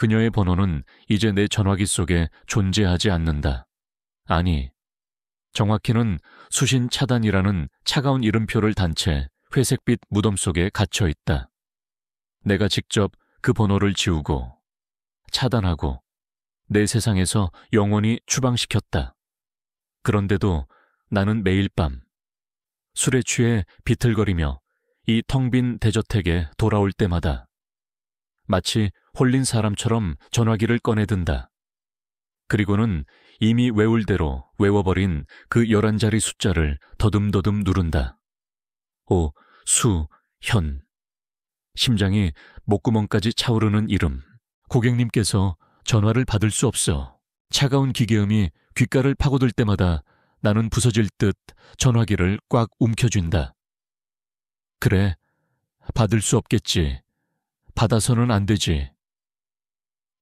그녀의 번호는 이제 내 전화기 속에 존재하지 않는다. 아니, 정확히는 수신 차단이라는 차가운 이름표를 단 채 회색빛 무덤 속에 갇혀 있다. 내가 직접 그 번호를 지우고 차단하고 내 세상에서 영원히 추방시켰다. 그런데도 나는 매일 밤 술에 취해 비틀거리며 이 텅 빈 대저택에 돌아올 때마다 마치 홀린 사람처럼 전화기를 꺼내든다. 그리고는 이미 외울 대로 외워버린 그 11자리 숫자를 더듬더듬 누른다. 오, 수, 현. 심장이 목구멍까지 차오르는 이름. 고객님께서 전화를 받을 수 없어. 차가운 기계음이 귓가를 파고들 때마다 나는 부서질 듯 전화기를 꽉 움켜쥔다. 그래, 받을 수 없겠지. 받아서는 안 되지.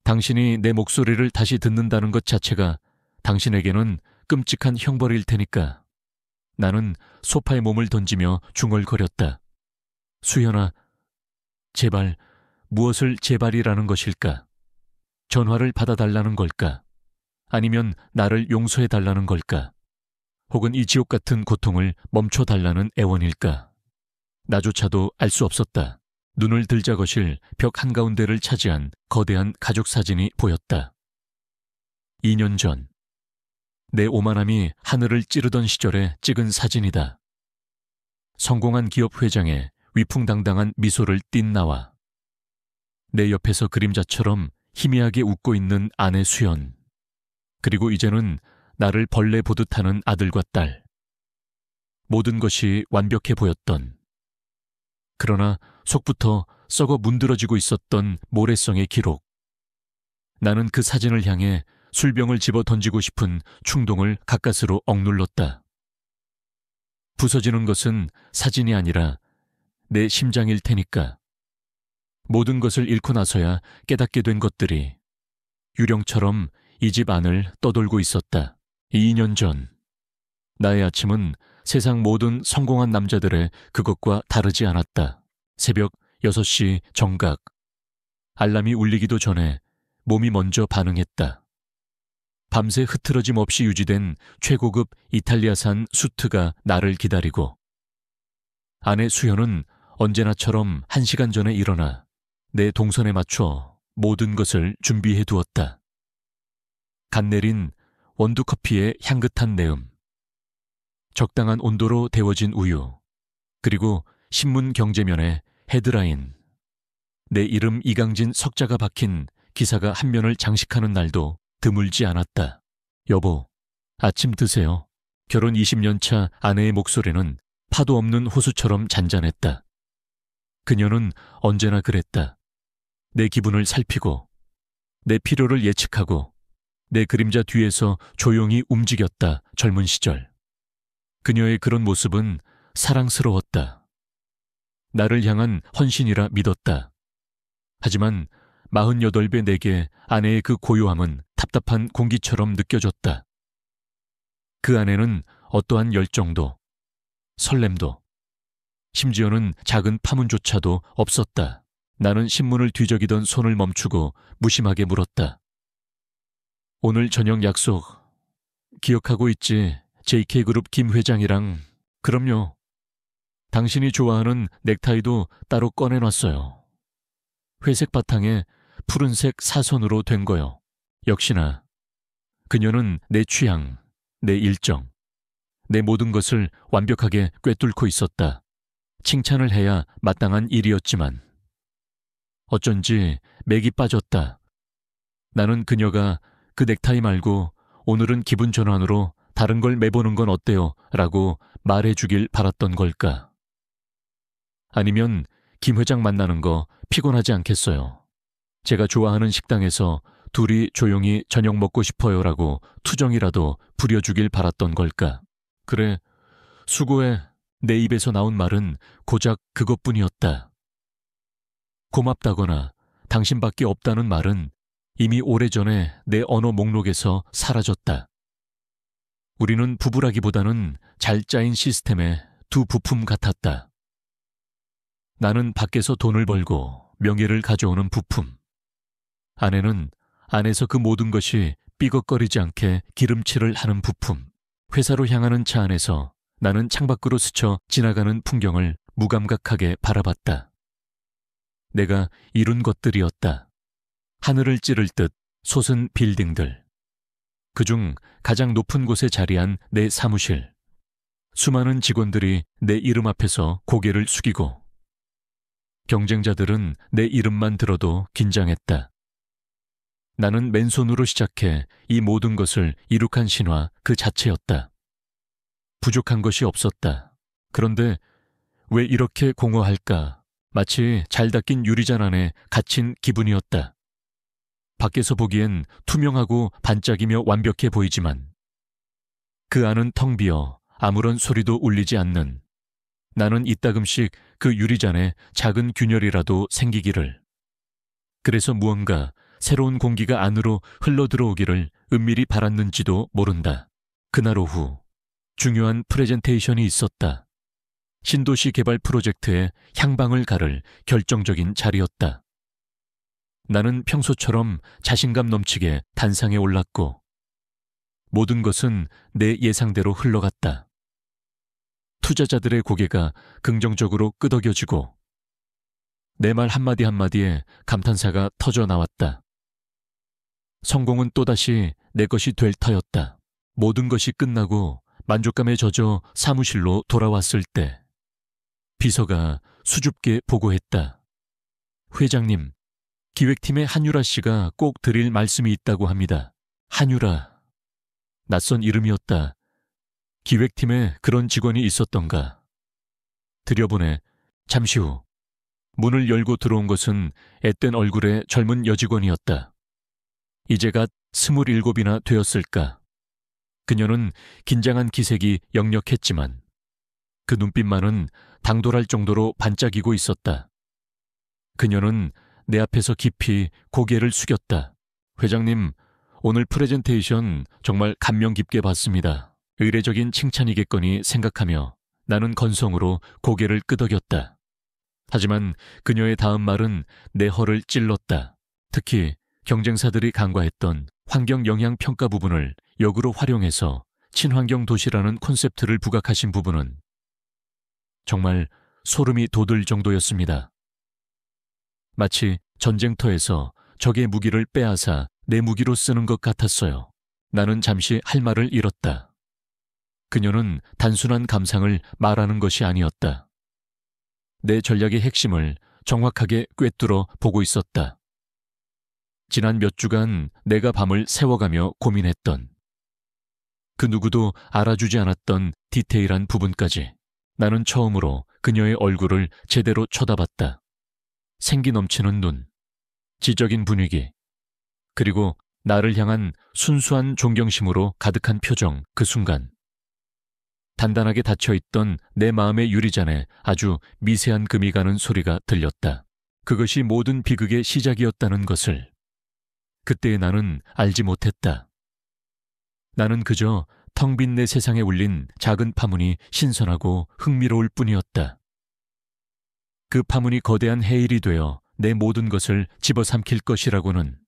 당신이 내 목소리를 다시 듣는다는 것 자체가 당신에게는 끔찍한 형벌일 테니까. 나는 소파에 몸을 던지며 중얼거렸다. 수연아, 제발, 무엇을 제발이라는 것일까? 전화를 받아달라는 걸까? 아니면 나를 용서해달라는 걸까? 혹은 이 지옥 같은 고통을 멈춰달라는 애원일까? 나조차도 알 수 없었다. 눈을 들자거실 벽 한가운데를 차지한 거대한 가족 사진이 보였다. 2년 전, 내 오만함이 하늘을 찌르던 시절에 찍은 사진이다. 성공한 기업 회장의 위풍당당한 미소를 띤 나와 내 옆에서 그림자처럼 희미하게 웃고 있는 아내 수연, 그리고 이제는 나를 벌레 보듯 하는 아들과 딸. 모든 것이 완벽해 보였던, 그러나 속부터 썩어 문드러지고 있었던 모래성의 기록. 나는 그 사진을 향해 술병을 집어 던지고 싶은 충동을 가까스로 억눌렀다. 부서지는 것은 사진이 아니라 내 심장일 테니까. 모든 것을 잃고 나서야 깨닫게 된 것들이 유령처럼 이 집 안을 떠돌고 있었다. 2년 전, 나의 아침은 세상 모든 성공한 남자들의 그것과 다르지 않았다. 새벽 6시 정각. 알람이 울리기도 전에 몸이 먼저 반응했다. 밤새 흐트러짐 없이 유지된 최고급 이탈리아산 수트가 나를 기다리고, 아내 수연은 언제나처럼 1시간 전에 일어나 내 동선에 맞춰 모든 것을 준비해 두었다. 갓 내린 원두커피의 향긋한 내음, 적당한 온도로 데워진 우유, 그리고 신문 경제면에 헤드라인, 내 이름 이강진 석자가 박힌 기사가 한 면을 장식하는 날도 드물지 않았다. 여보, 아침 드세요. 결혼 20년 차 아내의 목소리는 파도 없는 호수처럼 잔잔했다. 그녀는 언제나 그랬다. 내 기분을 살피고, 내 필요를 예측하고, 내 그림자 뒤에서 조용히 움직였다. 젊은 시절. 그녀의 그런 모습은 사랑스러웠다. 나를 향한 헌신이라 믿었다. 하지만 48배 내게 아내의 그 고요함은 답답한 공기처럼 느껴졌다. 그 안에는 어떠한 열정도, 설렘도, 심지어는 작은 파문조차도 없었다. 나는 신문을 뒤적이던 손을 멈추고 무심하게 물었다. 오늘 저녁 약속 기억하고 있지? JK그룹 김 회장이랑. 그럼요. 당신이 좋아하는 넥타이도 따로 꺼내놨어요. 회색 바탕에 푸른색 사선으로 된 거요. 역시나 그녀는 내 취향, 내 일정, 내 모든 것을 완벽하게 꿰뚫고 있었다. 칭찬을 해야 마땅한 일이었지만 어쩐지 맥이 빠졌다. 나는 그녀가 그 넥타이 말고 오늘은 기분 전환으로 다른 걸 매보는 건 어때요? 라고 말해주길 바랐던 걸까? 아니면 김 회장 만나는 거 피곤하지 않겠어요? 제가 좋아하는 식당에서 둘이 조용히 저녁 먹고 싶어요 라고 투정이라도 부려주길 바랐던 걸까? 그래, 수고해. 내 입에서 나온 말은 고작 그것뿐이었다. 고맙다거나 당신밖에 없다는 말은 이미 오래전에 내 언어 목록에서 사라졌다. 우리는 부부라기보다는 잘 짜인 시스템의 두 부품 같았다. 나는 밖에서 돈을 벌고 명예를 가져오는 부품. 아내는 안에서 그 모든 것이 삐걱거리지 않게 기름칠을 하는 부품. 회사로 향하는 차 안에서 나는 창밖으로 스쳐 지나가는 풍경을 무감각하게 바라봤다. 내가 이룬 것들이었다. 하늘을 찌를 듯 솟은 빌딩들. 그중 가장 높은 곳에 자리한 내 사무실. 수많은 직원들이 내 이름 앞에서 고개를 숙이고, 경쟁자들은 내 이름만 들어도 긴장했다. 나는 맨손으로 시작해 이 모든 것을 이룩한 신화 그 자체였다. 부족한 것이 없었다. 그런데 왜 이렇게 공허할까? 마치 잘 닦인 유리잔 안에 갇힌 기분이었다. 밖에서 보기엔 투명하고 반짝이며 완벽해 보이지만 그 안은 텅 비어 아무런 소리도 울리지 않는, 나는 이따금씩 그 유리잔에 작은 균열이라도 생기기를, 그래서 무언가 새로운 공기가 안으로 흘러들어오기를 은밀히 바랐는지도 모른다. 그날 오후 중요한 프레젠테이션이 있었다. 신도시 개발 프로젝트의 향방을 가를 결정적인 자리였다. 나는 평소처럼 자신감 넘치게 단상에 올랐고 모든 것은 내 예상대로 흘러갔다. 투자자들의 고개가 긍정적으로 끄덕여지고 내 말 한마디 한마디에 감탄사가 터져 나왔다. 성공은 또다시 내 것이 될 터였다. 모든 것이 끝나고 만족감에 젖어 사무실로 돌아왔을 때 비서가 수줍게 보고했다. 회장님, 기획팀의 한유라 씨가 꼭 드릴 말씀이 있다고 합니다. 한유라. 낯선 이름이었다. 기획팀에 그런 직원이 있었던가. 들여보내 잠시 후 문을 열고 들어온 것은 앳된 얼굴의 젊은 여직원이었다. 이제 갓 27이나 되었을까. 그녀는 긴장한 기색이 역력했지만 그 눈빛만은 당돌할 정도로 반짝이고 있었다. 그녀는 내 앞에서 깊이 고개를 숙였다. 회장님, 오늘 프레젠테이션 정말 감명 깊게 봤습니다. 의례적인 칭찬이겠거니 생각하며 나는 건성으로 고개를 끄덕였다. 하지만 그녀의 다음 말은 내 허를 찔렀다. 특히 경쟁사들이 간과했던 환경 영향 평가 부분을 역으로 활용해서 친환경 도시라는 콘셉트를 부각하신 부분은 정말 소름이 돋을 정도였습니다. 마치 전쟁터에서 적의 무기를 빼앗아 내 무기로 쓰는 것 같았어요. 나는 잠시 할 말을 잃었다. 그녀는 단순한 감상을 말하는 것이 아니었다. 내 전략의 핵심을 정확하게 꿰뚫어 보고 있었다. 지난 몇 주간 내가 밤을 새워가며 고민했던, 그 누구도 알아주지 않았던 디테일한 부분까지 나는 처음으로 그녀의 얼굴을 제대로 쳐다봤다. 생기 넘치는 눈, 지적인 분위기, 그리고 나를 향한 순수한 존경심으로 가득한 표정. 그 순간 단단하게 닫혀있던 내 마음의 유리잔에 아주 미세한 금이 가는 소리가 들렸다. 그것이 모든 비극의 시작이었다는 것을 그때 나는 알지 못했다. 나는 그저 텅 빈 내 세상에 울린 작은 파문이 신선하고 흥미로울 뿐이었다. 그 파문이 거대한 해일이 되어 내 모든 것을 집어삼킬 것이라고는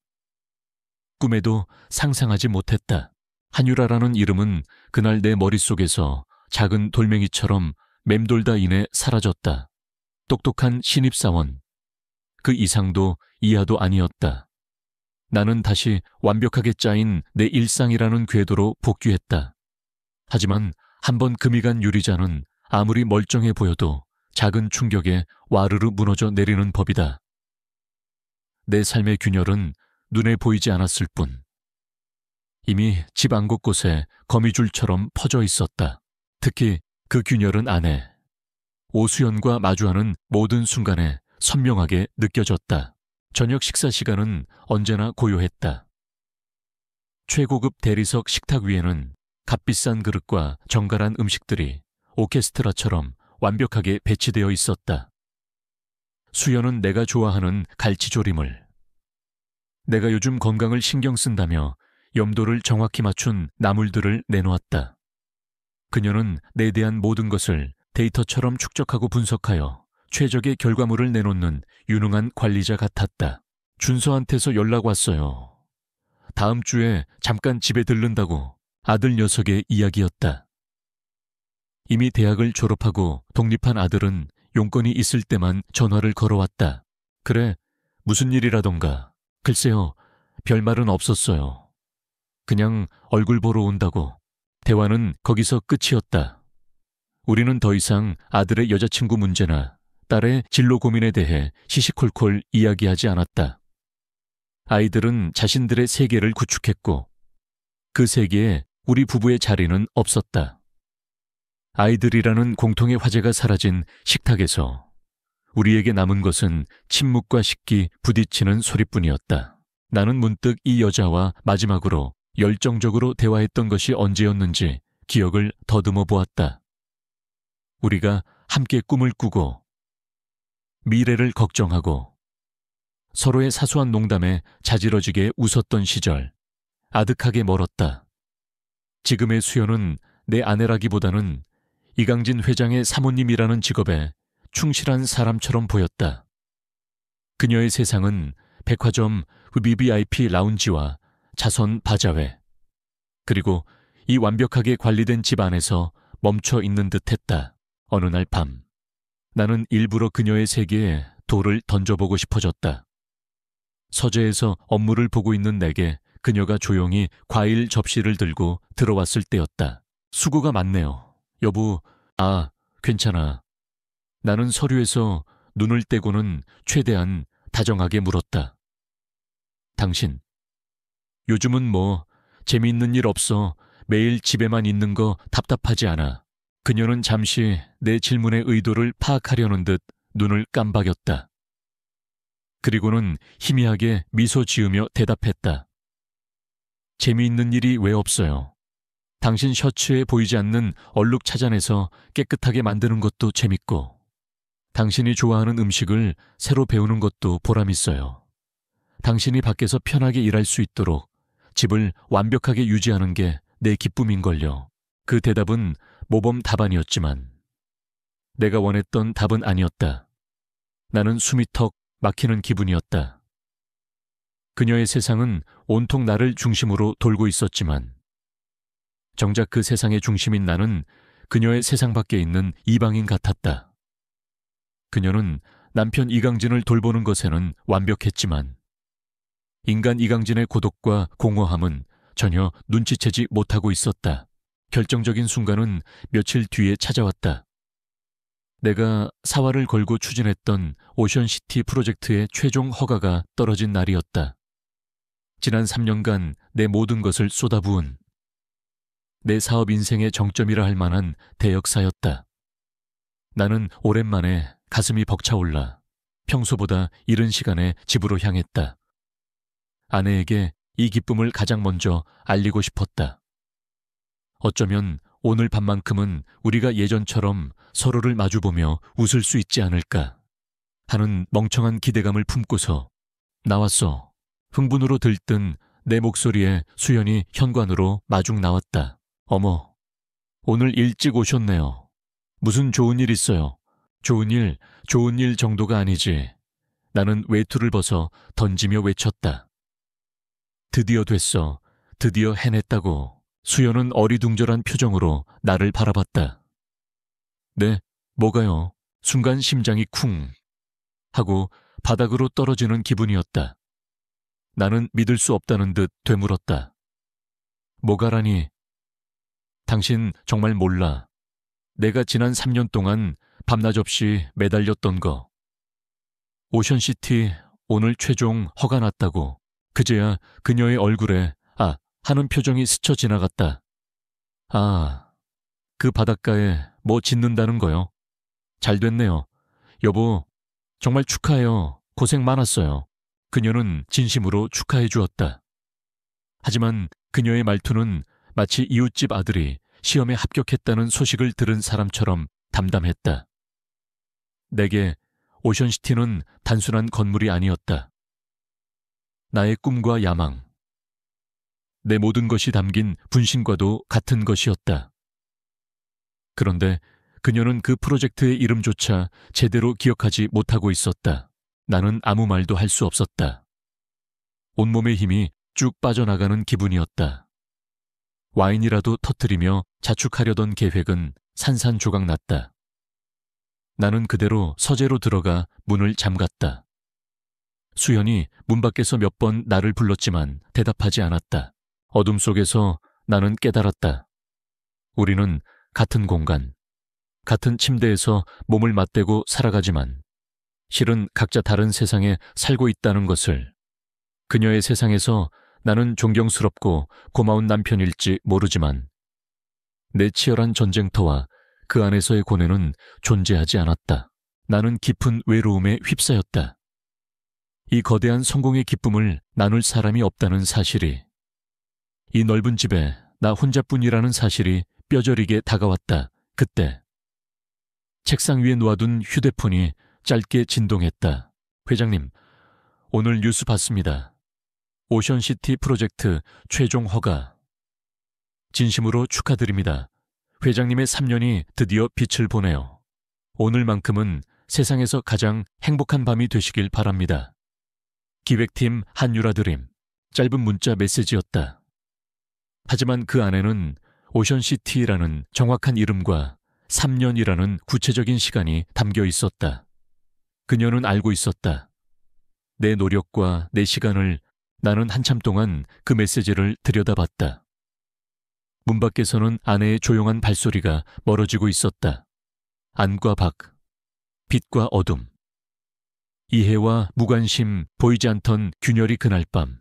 꿈에도 상상하지 못했다. 한유라라는 이름은 그날 내 머릿속에서 작은 돌멩이처럼 맴돌다 인해 사라졌다. 똑똑한 신입사원, 그 이상도 이하도 아니었다. 나는 다시 완벽하게 짜인 내 일상이라는 궤도로 복귀했다. 하지만 한번 금이 간 유리잔은 아무리 멀쩡해 보여도 작은 충격에 와르르 무너져 내리는 법이다. 내 삶의 균열은 눈에 보이지 않았을 뿐 이미 집 안 곳곳에 거미줄처럼 퍼져 있었다. 특히 그 균열은 아내 오수연과 마주하는 모든 순간에 선명하게 느껴졌다. 저녁 식사 시간은 언제나 고요했다. 최고급 대리석 식탁 위에는 값비싼 그릇과 정갈한 음식들이 오케스트라처럼 완벽하게 배치되어 있었다. 수연은 내가 좋아하는 갈치조림을, 내가 요즘 건강을 신경 쓴다며 염도를 정확히 맞춘 나물들을 내놓았다. 그녀는 내 대한 모든 것을 데이터처럼 축적하고 분석하여 최적의 결과물을 내놓는 유능한 관리자 같았다. 준서한테서 연락 왔어요. 다음 주에 잠깐 집에 들른다고 아들 녀석의 이야기였다. 이미 대학을 졸업하고 독립한 아들은 용건이 있을 때만 전화를 걸어왔다. 그래, 무슨 일이라던가. 글쎄요, 별말은 없었어요. 그냥 얼굴 보러 온다고. 대화는 거기서 끝이었다. 우리는 더 이상 아들의 여자친구 문제나 딸의 진로 고민에 대해 시시콜콜 이야기하지 않았다. 아이들은 자신들의 세계를 구축했고 그 세계에 우리 부부의 자리는 없었다. 아이들이라는 공통의 화제가 사라진 식탁에서 우리에게 남은 것은 침묵과 식기 부딪히는 소리뿐이었다. 나는 문득 이 여자와 마지막으로 열정적으로 대화했던 것이 언제였는지 기억을 더듬어 보았다. 우리가 함께 꿈을 꾸고 미래를 걱정하고 서로의 사소한 농담에 자지러지게 웃었던 시절, 아득하게 멀었다. 지금의 수연은 내 아내라기보다는 이강진 회장의 사모님이라는 직업에 충실한 사람처럼 보였다. 그녀의 세상은 백화점 VVIP 라운지와 자선 바자회, 그리고 이 완벽하게 관리된 집 안에서 멈춰 있는 듯했다. 어느 날 밤, 나는 일부러 그녀의 세계에 돌을 던져보고 싶어졌다. 서재에서 업무를 보고 있는 내게 그녀가 조용히 과일 접시를 들고 들어왔을 때였다. 수고가 많네요. 여보, 괜찮아. 나는 서류에서 눈을 떼고는 최대한 다정하게 물었다. 당신, 요즘은 뭐 재미있는 일 없어 매일 집에만 있는 거 답답하지 않아. 그녀는 잠시 내 질문의 의도를 파악하려는 듯 눈을 깜박였다. 그리고는 희미하게 미소 지으며 대답했다. 재미있는 일이 왜 없어요? 당신 셔츠에 보이지 않는 얼룩 찾아내서 깨끗하게 만드는 것도 재밌고, 당신이 좋아하는 음식을 새로 배우는 것도 보람있어요. 당신이 밖에서 편하게 일할 수 있도록 집을 완벽하게 유지하는 게 내 기쁨인걸요. 그 대답은 모범 답안이었지만 내가 원했던 답은 아니었다. 나는 숨이 턱 막히는 기분이었다. 그녀의 세상은 온통 나를 중심으로 돌고 있었지만 정작 그 세상의 중심인 나는 그녀의 세상 밖에 있는 이방인 같았다. 그녀는 남편 이강진을 돌보는 것에는 완벽했지만 인간 이강진의 고독과 공허함은 전혀 눈치채지 못하고 있었다. 결정적인 순간은 며칠 뒤에 찾아왔다. 내가 사활을 걸고 추진했던 오션시티 프로젝트의 최종 허가가 떨어진 날이었다. 지난 3년간 내 모든 것을 쏟아부은 내 사업 인생의 정점이라 할 만한 대역사였다. 나는 오랜만에 가슴이 벅차올라 평소보다 이른 시간에 집으로 향했다. 아내에게 이 기쁨을 가장 먼저 알리고 싶었다. 어쩌면 오늘 밤만큼은 우리가 예전처럼 서로를 마주보며 웃을 수 있지 않을까 하는 멍청한 기대감을 품고서 나왔어. 흥분으로 들뜬 내 목소리에 수연이 현관으로 마중 나왔다. 어머, 오늘 일찍 오셨네요. 무슨 좋은 일 있어요? 좋은 일 정도가 아니지. 나는 외투를 벗어 던지며 외쳤다. 드디어 됐어. 드디어 해냈다고. 수연은 어리둥절한 표정으로 나를 바라봤다. 네, 뭐가요? 순간 심장이 쿵 하고 바닥으로 떨어지는 기분이었다. 나는 믿을 수 없다는 듯 되물었다. 뭐가라니? 당신 정말 몰라. 내가 지난 3년 동안 밤낮 없이 매달렸던 거. 오션시티 오늘 최종 허가 났다고. 그제야 그녀의 얼굴에 하는 표정이 스쳐 지나갔다. 그 바닷가에 뭐 짓는다는 거요? 잘 됐네요. 여보, 정말 축하해요. 고생 많았어요. 그녀는 진심으로 축하해 주었다. 하지만 그녀의 말투는 마치 이웃집 아들이 시험에 합격했다는 소식을 들은 사람처럼 담담했다. 내게 오션시티는 단순한 건물이 아니었다. 나의 꿈과 야망, 내 모든 것이 담긴 분신과도 같은 것이었다. 그런데 그녀는 그 프로젝트의 이름조차 제대로 기억하지 못하고 있었다. 나는 아무 말도 할 수 없었다. 온몸의 힘이 쭉 빠져나가는 기분이었다. 와인이라도 터뜨리며 자축하려던 계획은 산산조각 났다. 나는 그대로 서재로 들어가 문을 잠갔다. 수연이 문 밖에서 몇 번 나를 불렀지만 대답하지 않았다. 어둠 속에서 나는 깨달았다. 우리는 같은 공간, 같은 침대에서 몸을 맞대고 살아가지만 실은 각자 다른 세상에 살고 있다는 것을. 그녀의 세상에서 나는 존경스럽고 고마운 남편일지 모르지만 내 치열한 전쟁터와 그 안에서의 고뇌는 존재하지 않았다. 나는 깊은 외로움에 휩싸였다. 이 거대한 성공의 기쁨을 나눌 사람이 없다는 사실이, 이 넓은 집에 나 혼자뿐이라는 사실이 뼈저리게 다가왔다. 그때 책상 위에 놓아둔 휴대폰이 짧게 진동했다. 회장님, 오늘 뉴스 봤습니다. 오션시티 프로젝트 최종 허가. 진심으로 축하드립니다. 회장님의 3년이 드디어 빛을 보네요. 오늘만큼은 세상에서 가장 행복한 밤이 되시길 바랍니다. 기획팀 한유라 드림. 짧은 문자 메시지였다. 하지만 그 안에는 오션시티라는 정확한 이름과 3년이라는 구체적인 시간이 담겨 있었다. 그녀는 알고 있었다. 내 노력과 내 시간을. 나는 한참 동안 그 메시지를 들여다봤다. 문 밖에서는 아내의 조용한 발소리가 멀어지고 있었다. 안과 밖, 빛과 어둠. 이해와 무관심 보이지 않던 균열이 그날 밤.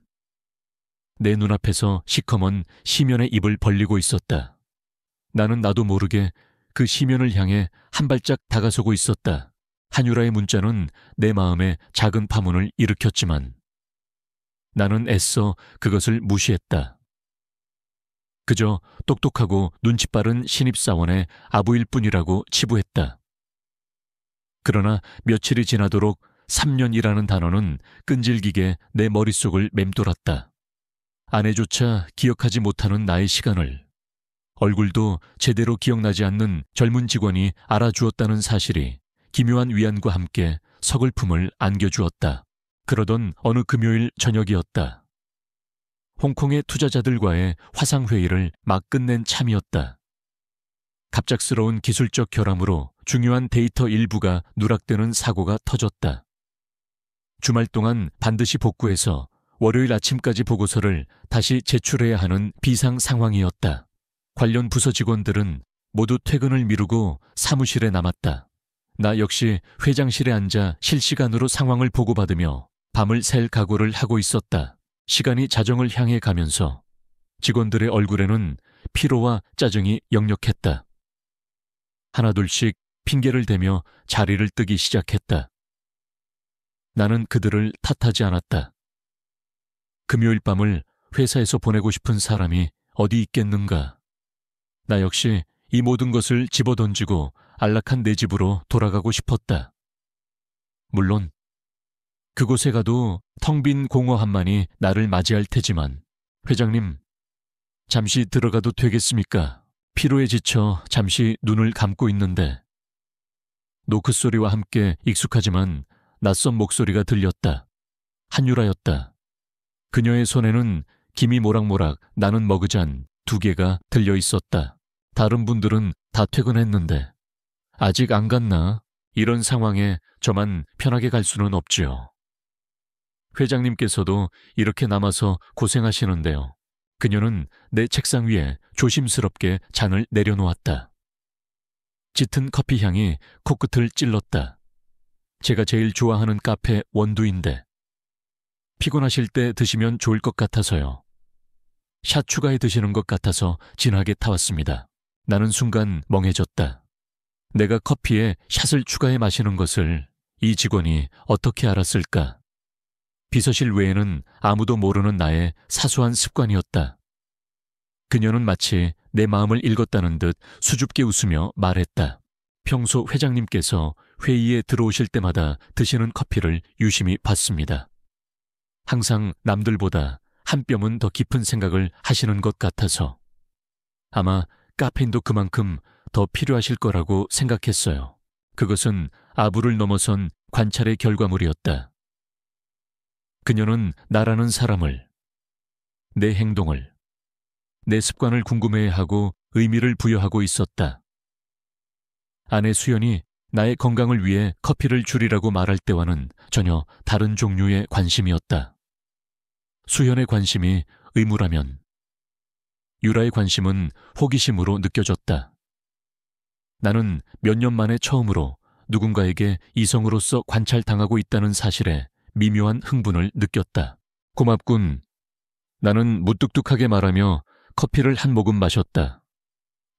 내 눈앞에서 시커먼 시면의 입을 벌리고 있었다. 나는 나도 모르게 그 시면을 향해 한 발짝 다가서고 있었다. 한유라의 문자는 내 마음에 작은 파문을 일으켰지만 나는 애써 그것을 무시했다. 그저 똑똑하고 눈치 빠른 신입사원의 아부일 뿐이라고 치부했다. 그러나 며칠이 지나도록 3년이라는 단어는 끈질기게 내 머릿속을 맴돌았다. 아내조차 기억하지 못하는 나의 시간을, 얼굴도 제대로 기억나지 않는 젊은 직원이 알아주었다는 사실이 기묘한 위안과 함께 서글픔을 안겨주었다. 그러던 어느 금요일 저녁이었다. 홍콩의 투자자들과의 화상회의를 막 끝낸 참이었다. 갑작스러운 기술적 결함으로 중요한 데이터 일부가 누락되는 사고가 터졌다. 주말 동안 반드시 복구해서 월요일 아침까지 보고서를 다시 제출해야 하는 비상 상황이었다. 관련 부서 직원들은 모두 퇴근을 미루고 사무실에 남았다. 나 역시 회장실에 앉아 실시간으로 상황을 보고받으며 밤을 샐 각오를 하고 있었다. 시간이 자정을 향해 가면서 직원들의 얼굴에는 피로와 짜증이 역력했다. 하나둘씩 핑계를 대며 자리를 뜨기 시작했다. 나는 그들을 탓하지 않았다. 금요일 밤을 회사에서 보내고 싶은 사람이 어디 있겠는가. 나 역시 이 모든 것을 집어던지고 안락한 내 집으로 돌아가고 싶었다. 물론 그곳에 가도 텅 빈 공허함만이 나를 맞이할 테지만, 회장님, 잠시 들어가도 되겠습니까? 피로에 지쳐 잠시 눈을 감고 있는데. 노크 소리와 함께 익숙하지만 낯선 목소리가 들렸다. 한유라였다. 그녀의 손에는 김이 모락모락 나는 머그잔 2개가 들려 있었다. 다른 분들은 다 퇴근했는데 아직 안 갔나? 이런 상황에 저만 편하게 갈 수는 없지요. 회장님께서도 이렇게 남아서 고생하시는데요. 그녀는 내 책상 위에 조심스럽게 잔을 내려놓았다. 짙은 커피 향이 코끝을 찔렀다. 제가 제일 좋아하는 카페 원두인데 피곤하실 때 드시면 좋을 것 같아서요. 샷 추가해 드시는 것 같아서 진하게 타왔습니다. 나는 순간 멍해졌다. 내가 커피에 샷을 추가해 마시는 것을 이 직원이 어떻게 알았을까? 비서실 외에는 아무도 모르는 나의 사소한 습관이었다. 그녀는 마치 내 마음을 읽었다는 듯 수줍게 웃으며 말했다. 평소 회장님께서 회의에 들어오실 때마다 드시는 커피를 유심히 봤습니다. 항상 남들보다 한 뼘은 더 깊은 생각을 하시는 것 같아서 아마 카페인도 그만큼 더 필요하실 거라고 생각했어요. 그것은 아부를 넘어선 관찰의 결과물이었다. 그녀는 나라는 사람을, 내 행동을, 내 습관을 궁금해하고 의미를 부여하고 있었다. 아내 수연이 나의 건강을 위해 커피를 줄이라고 말할 때와는 전혀 다른 종류의 관심이었다. 수연의 관심이 의무라면 유라의 관심은 호기심으로 느껴졌다. 나는 몇 년 만에 처음으로 누군가에게 이성으로서 관찰당하고 있다는 사실에 미묘한 흥분을 느꼈다. 고맙군. 나는 무뚝뚝하게 말하며 커피를 한 모금 마셨다.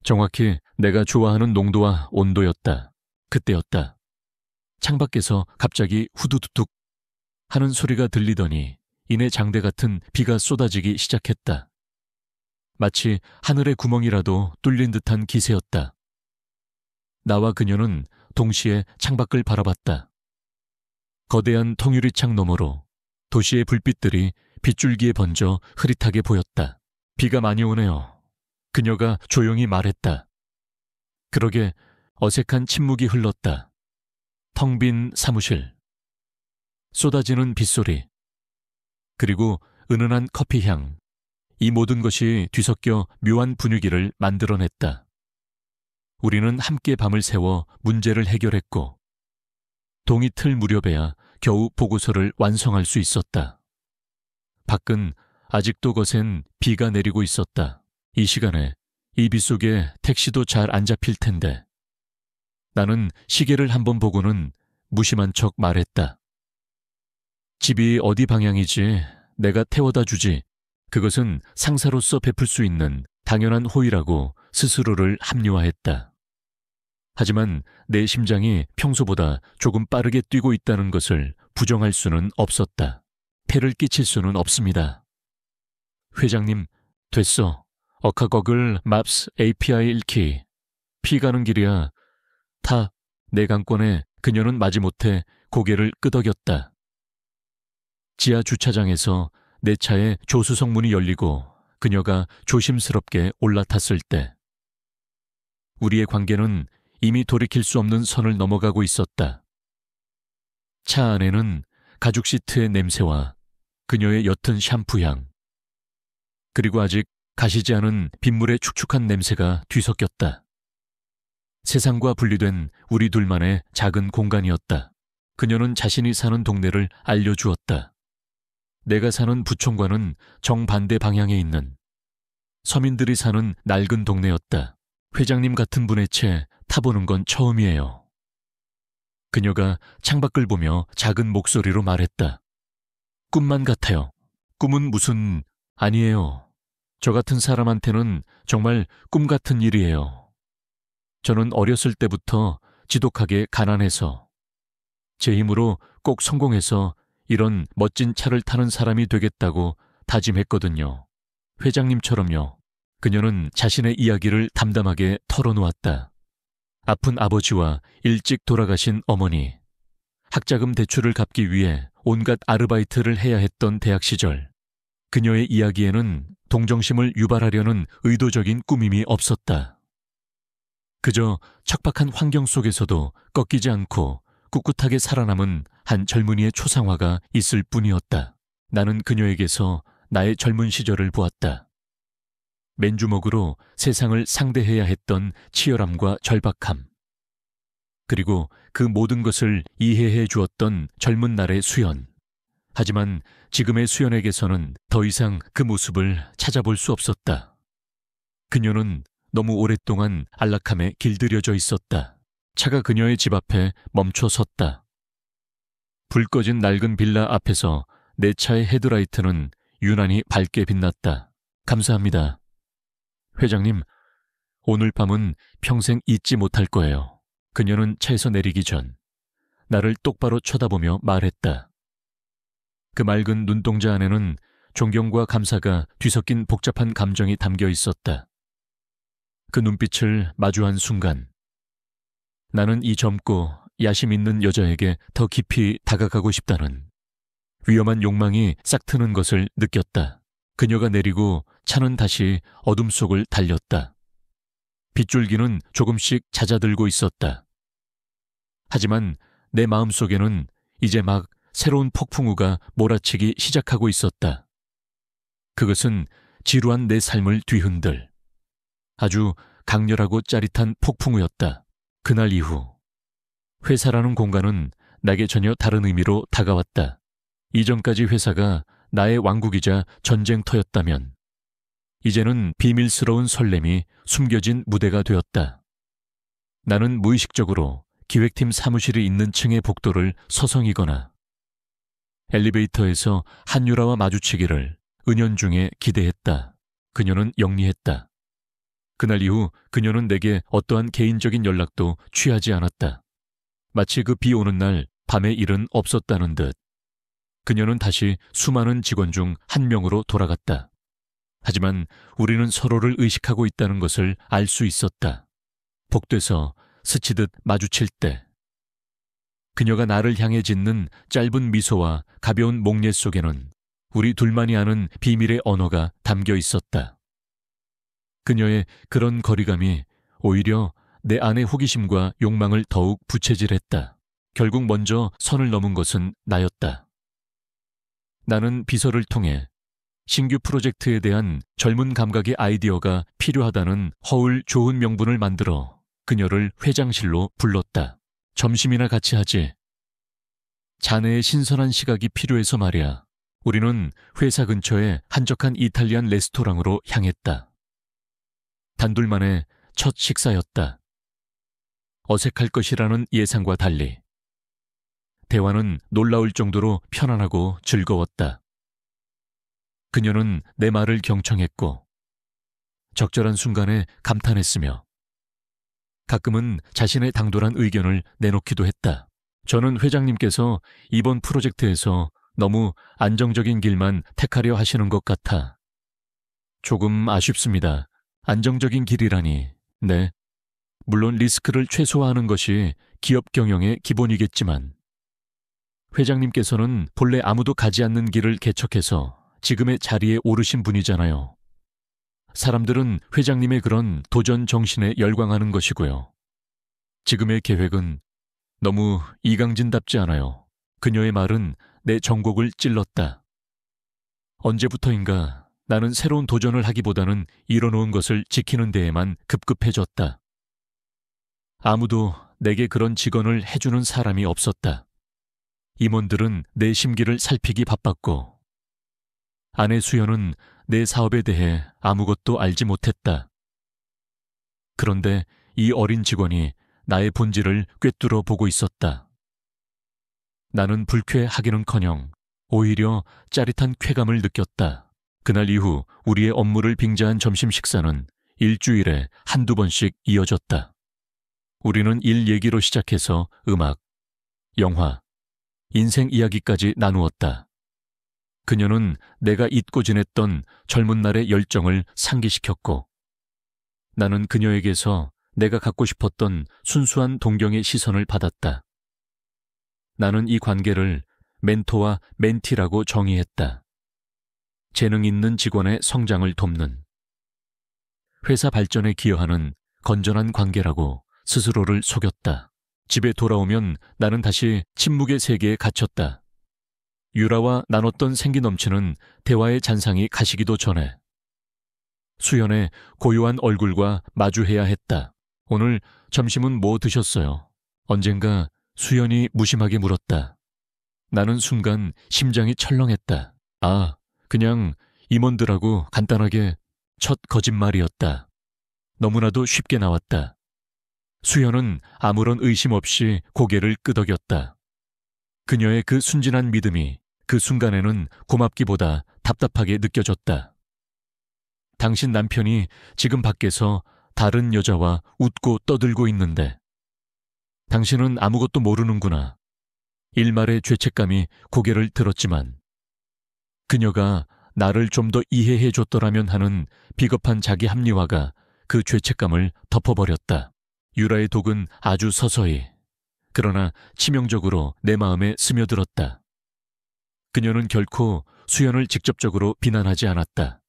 정확히 내가 좋아하는 농도와 온도였다. 그때였다. 창밖에서 갑자기 후두둑 하는 소리가 들리더니 이내 장대 같은 비가 쏟아지기 시작했다. 마치 하늘의 구멍이라도 뚫린 듯한 기세였다. 나와 그녀는 동시에 창밖을 바라봤다. 거대한 통유리창 너머로 도시의 불빛들이 빗줄기에 번져 흐릿하게 보였다. 비가 많이 오네요. 그녀가 조용히 말했다. 그러게 어색한 침묵이 흘렀다. 텅 빈 사무실. 쏟아지는 빗소리. 그리고 은은한 커피향. 이 모든 것이 뒤섞여 묘한 분위기를 만들어냈다. 우리는 함께 밤을 새워 문제를 해결했고 동이 틀 무렵에야 겨우 보고서를 완성할 수 있었다. 밖은 아직도 거센 비가 내리고 있었다. 이 시간에 이 비 속에 택시도 잘 안 잡힐 텐데. 나는 시계를 한번 보고는 무심한 척 말했다. 집이 어디 방향이지? 내가 태워다 주지. 그것은 상사로서 베풀 수 있는 당연한 호의라고 스스로를 합리화했다. 하지만 내 심장이 평소보다 조금 빠르게 뛰고 있다는 것을 부정할 수는 없었다. 폐를 끼칠 수는 없습니다. 회장님, 됐어. 어카거글 맙스 API 1키. 피 가는 길이야. 타. 내 강권에 그녀는 마지못해 고개를 끄덕였다. 지하 주차장에서 내 차의 조수석 문이 열리고 그녀가 조심스럽게 올라탔을 때 우리의 관계는 이미 돌이킬 수 없는 선을 넘어가고 있었다. 차 안에는 가죽 시트의 냄새와 그녀의 옅은 샴푸향, 그리고 아직 가시지 않은 빗물의 축축한 냄새가 뒤섞였다. 세상과 분리된 우리 둘만의 작은 공간이었다. 그녀는 자신이 사는 동네를 알려주었다. 내가 사는 부촌과는 정반대 방향에 있는 서민들이 사는 낡은 동네였다. 회장님 같은 분의 채 타보는 건 처음이에요. 그녀가 창밖을 보며 작은 목소리로 말했다. 꿈만 같아요. 꿈은 무슨... 아니에요. 저 같은 사람한테는 정말 꿈 같은 일이에요. 저는 어렸을 때부터 지독하게 가난해서 제 힘으로 꼭 성공해서 이런 멋진 차를 타는 사람이 되겠다고 다짐했거든요. 회장님처럼요. 그녀는 자신의 이야기를 담담하게 털어놓았다. 아픈 아버지와 일찍 돌아가신 어머니, 학자금 대출을 갚기 위해 온갖 아르바이트를 해야 했던 대학 시절, 그녀의 이야기에는 동정심을 유발하려는 의도적인 꾸밈이 없었다. 그저 척박한 환경 속에서도 꺾이지 않고 꿋꿋하게 살아남은 한 젊은이의 초상화가 있을 뿐이었다. 나는 그녀에게서 나의 젊은 시절을 보았다. 맨주먹으로 세상을 상대해야 했던 치열함과 절박함. 그리고 그 모든 것을 이해해 주었던 젊은 날의 수연. 하지만 지금의 수연에게서는 더 이상 그 모습을 찾아볼 수 없었다. 그녀는 너무 오랫동안 안락함에 길들여져 있었다. 차가 그녀의 집 앞에 멈춰 섰다. 불 꺼진 낡은 빌라 앞에서 내 차의 헤드라이트는 유난히 밝게 빛났다. 감사합니다. 회장님, 오늘 밤은 평생 잊지 못할 거예요. 그녀는 차에서 내리기 전 나를 똑바로 쳐다보며 말했다. 그 맑은 눈동자 안에는 존경과 감사가 뒤섞인 복잡한 감정이 담겨 있었다. 그 눈빛을 마주한 순간 나는 이 젊고 야심 있는 여자에게 더 깊이 다가가고 싶다는 위험한 욕망이 싹트는 것을 느꼈다. 그녀가 내리고 차는 다시 어둠 속을 달렸다. 빗줄기는 조금씩 잦아들고 있었다. 하지만 내 마음속에는 이제 막 새로운 폭풍우가 몰아치기 시작하고 있었다. 그것은 지루한 내 삶을 뒤흔들 아주 강렬하고 짜릿한 폭풍우였다. 그날 이후 회사라는 공간은 나에게 전혀 다른 의미로 다가왔다. 이전까지 회사가 나의 왕국이자 전쟁터였다면 이제는 비밀스러운 설렘이 숨겨진 무대가 되었다. 나는 무의식적으로 기획팀 사무실이 있는 층의 복도를 서성이거나 엘리베이터에서 한유라와 마주치기를 은연중에 기대했다. 그녀는 영리했다. 그날 이후 그녀는 내게 어떠한 개인적인 연락도 취하지 않았다. 마치 그 비 오는 날 밤의 일은 없었다는 듯. 그녀는 다시 수많은 직원 중 한 명으로 돌아갔다. 하지만 우리는 서로를 의식하고 있다는 것을 알 수 있었다. 복도에서 스치듯 마주칠 때 그녀가 나를 향해 짓는 짧은 미소와 가벼운 목례 속에는 우리 둘만이 아는 비밀의 언어가 담겨 있었다. 그녀의 그런 거리감이 오히려 내 안의 호기심과 욕망을 더욱 부채질했다. 결국 먼저 선을 넘은 것은 나였다. 나는 비서를 통해 신규 프로젝트에 대한 젊은 감각의 아이디어가 필요하다는 허울 좋은 명분을 만들어 그녀를 회장실로 불렀다. 점심이나 같이 하지. 자네의 신선한 시각이 필요해서 말이야. 우리는 회사 근처의 한적한 이탈리안 레스토랑으로 향했다. 단둘만의 첫 식사였다. 어색할 것이라는 예상과 달리 대화는 놀라울 정도로 편안하고 즐거웠다. 그녀는 내 말을 경청했고 적절한 순간에 감탄했으며 가끔은 자신의 당돌한 의견을 내놓기도 했다. 저는 회장님께서 이번 프로젝트에서 너무 안정적인 길만 택하려 하시는 것 같아 조금 아쉽습니다. 안정적인 길이라니. 네. 물론 리스크를 최소화하는 것이 기업 경영의 기본이겠지만 회장님께서는 본래 아무도 가지 않는 길을 개척해서 지금의 자리에 오르신 분이잖아요. 사람들은 회장님의 그런 도전 정신에 열광하는 것이고요. 지금의 계획은 너무 이강진답지 않아요. 그녀의 말은 내 정곡을 찔렀다. 언제부터인가 나는 새로운 도전을 하기보다는 이뤄놓은 것을 지키는 데에만 급급해졌다. 아무도 내게 그런 직언을 해주는 사람이 없었다. 임원들은 내 심기를 살피기 바빴고 아내 수연은 내 사업에 대해 아무것도 알지 못했다. 그런데 이 어린 직원이 나의 본질을 꿰뚫어 보고 있었다. 나는 불쾌하기는커녕 오히려 짜릿한 쾌감을 느꼈다. 그날 이후 우리의 업무를 빙자한 점심 식사는 일주일에 한두 번씩 이어졌다. 우리는 일 얘기로 시작해서 음악, 영화, 인생 이야기까지 나누었다. 그녀는 내가 잊고 지냈던 젊은 날의 열정을 상기시켰고 나는 그녀에게서 내가 갖고 싶었던 순수한 동경의 시선을 받았다. 나는 이 관계를 멘토와 멘티라고 정의했다. 재능 있는 직원의 성장을 돕는, 회사 발전에 기여하는 건전한 관계라고 스스로를 속였다. 집에 돌아오면 나는 다시 침묵의 세계에 갇혔다. 유라와 나눴던 생기 넘치는 대화의 잔상이 가시기도 전에 수연의 고요한 얼굴과 마주해야 했다. 오늘 점심은 뭐 드셨어요? 언젠가 수연이 무심하게 물었다. 나는 순간 심장이 철렁했다. 아, 그냥 임원들하고 간단하게. 첫 거짓말이었다. 너무나도 쉽게 나왔다. 수연은 아무런 의심 없이 고개를 끄덕였다. 그녀의 그 순진한 믿음이 그 순간에는 고맙기보다 답답하게 느껴졌다. 당신 남편이 지금 밖에서 다른 여자와 웃고 떠들고 있는데 당신은 아무것도 모르는구나. 일말의 죄책감이 고개를 들었지만 그녀가 나를 좀 더 이해해 줬더라면 하는 비겁한 자기 합리화가 그 죄책감을 덮어버렸다. 유라의 독은 아주 서서히 그러나 치명적으로 내 마음에 스며들었다. 그녀는 결코 수연을 직접적으로 비난하지 않았다.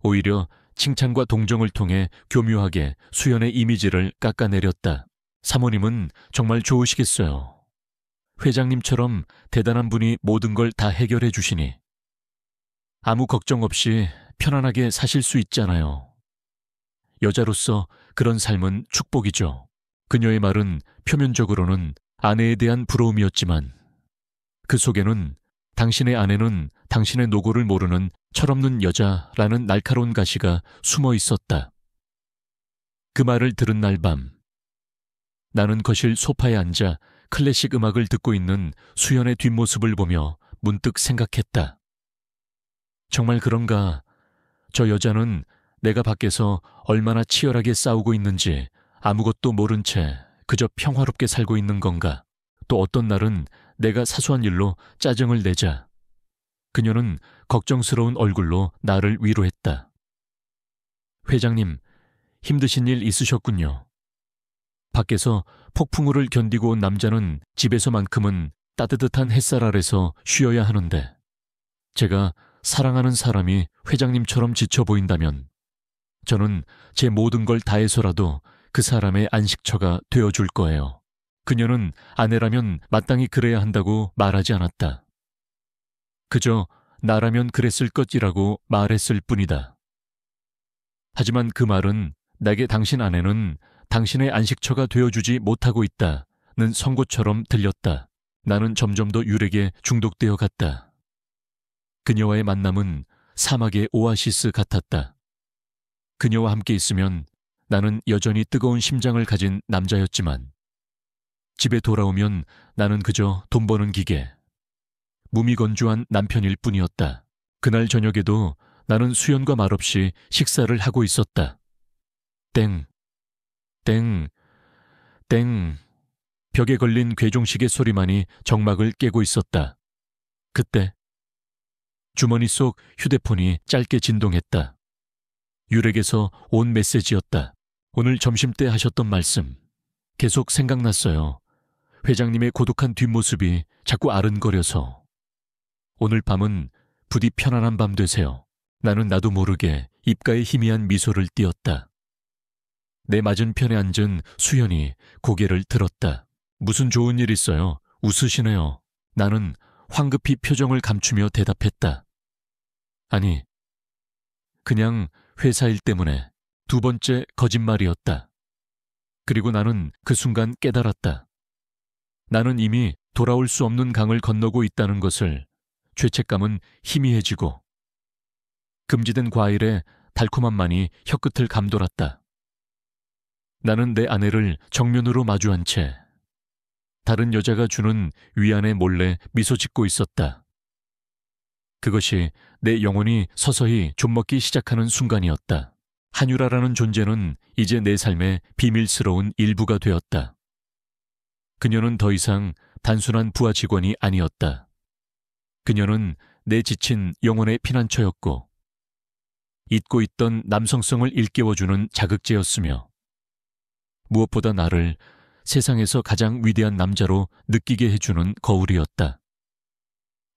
오히려 칭찬과 동정을 통해 교묘하게 수연의 이미지를 깎아내렸다. 사모님은 정말 좋으시겠어요. 회장님처럼 대단한 분이 모든 걸 다 해결해 주시니 아무 걱정 없이 편안하게 사실 수 있잖아요. 여자로서 그런 삶은 축복이죠. 그녀의 말은 표면적으로는 아내에 대한 부러움이었지만 그 속에는 당신의 아내는 당신의 노고를 모르는 철없는 여자라는 날카로운 가시가 숨어 있었다. 그 말을 들은 날 밤, 나는 거실 소파에 앉아 클래식 음악을 듣고 있는 수연의 뒷모습을 보며 문득 생각했다. 정말 그런가? 저 여자는 내가 밖에서 얼마나 치열하게 싸우고 있는지 아무것도 모른 채 그저 평화롭게 살고 있는 건가? 또 어떤 날은 내가 사소한 일로 짜증을 내자 그녀는 걱정스러운 얼굴로 나를 위로했다. 회장님, 힘드신 일 있으셨군요. 밖에서 폭풍우를 견디고 온 남자는 집에서만큼은 따뜻한 햇살 아래서 쉬어야 하는데 제가 사랑하는 사람이 회장님처럼 지쳐 보인다면 저는 제 모든 걸 다해서라도 그 사람의 안식처가 되어줄 거예요. 그녀는 아내라면 마땅히 그래야 한다고 말하지 않았다. 그저 나라면 그랬을 것이라고 말했을 뿐이다. 하지만 그 말은 내게 당신 아내는 당신의 안식처가 되어주지 못하고 있다는 선고처럼 들렸다. 나는 점점 더 유rek에 중독되어 갔다. 그녀와의 만남은 사막의 오아시스 같았다. 그녀와 함께 있으면 나는 여전히 뜨거운 심장을 가진 남자였지만 집에 돌아오면 나는 그저 돈 버는 기계, 무미건조한 남편일 뿐이었다. 그날 저녁에도 나는 수연과 말없이 식사를 하고 있었다. 땡, 땡, 땡. 벽에 걸린 괴종시계 소리만이 정막을 깨고 있었다. 그때 주머니 속 휴대폰이 짧게 진동했다. 유렉에서 온 메시지였다. 오늘 점심때 하셨던 말씀. 계속 생각났어요. 회장님의 고독한 뒷모습이 자꾸 아른거려서. 오늘 밤은 부디 편안한 밤 되세요. 나는 나도 모르게 입가에 희미한 미소를 띄었다. 내 맞은편에 앉은 수연이 고개를 들었다. 무슨 좋은 일 있어요? 웃으시네요. 나는 황급히 표정을 감추며 대답했다. 아니, 그냥 회사 일 때문에 두 번째 거짓말이었다. 그리고 나는 그 순간 깨달았다. 나는 이미 돌아올 수 없는 강을 건너고 있다는 것을. 죄책감은 희미해지고 금지된 과일의 달콤함만이 혀끝을 감돌았다. 나는 내 아내를 정면으로 마주한 채 다른 여자가 주는 위안에 몰래 미소 짓고 있었다. 그것이 내 영혼이 서서히 좀먹기 시작하는 순간이었다. 한유라라는 존재는 이제 내 삶의 비밀스러운 일부가 되었다. 그녀는 더 이상 단순한 부하 직원이 아니었다. 그녀는 내 지친 영혼의 피난처였고 잊고 있던 남성성을 일깨워주는 자극제였으며 무엇보다 나를 세상에서 가장 위대한 남자로 느끼게 해주는 거울이었다.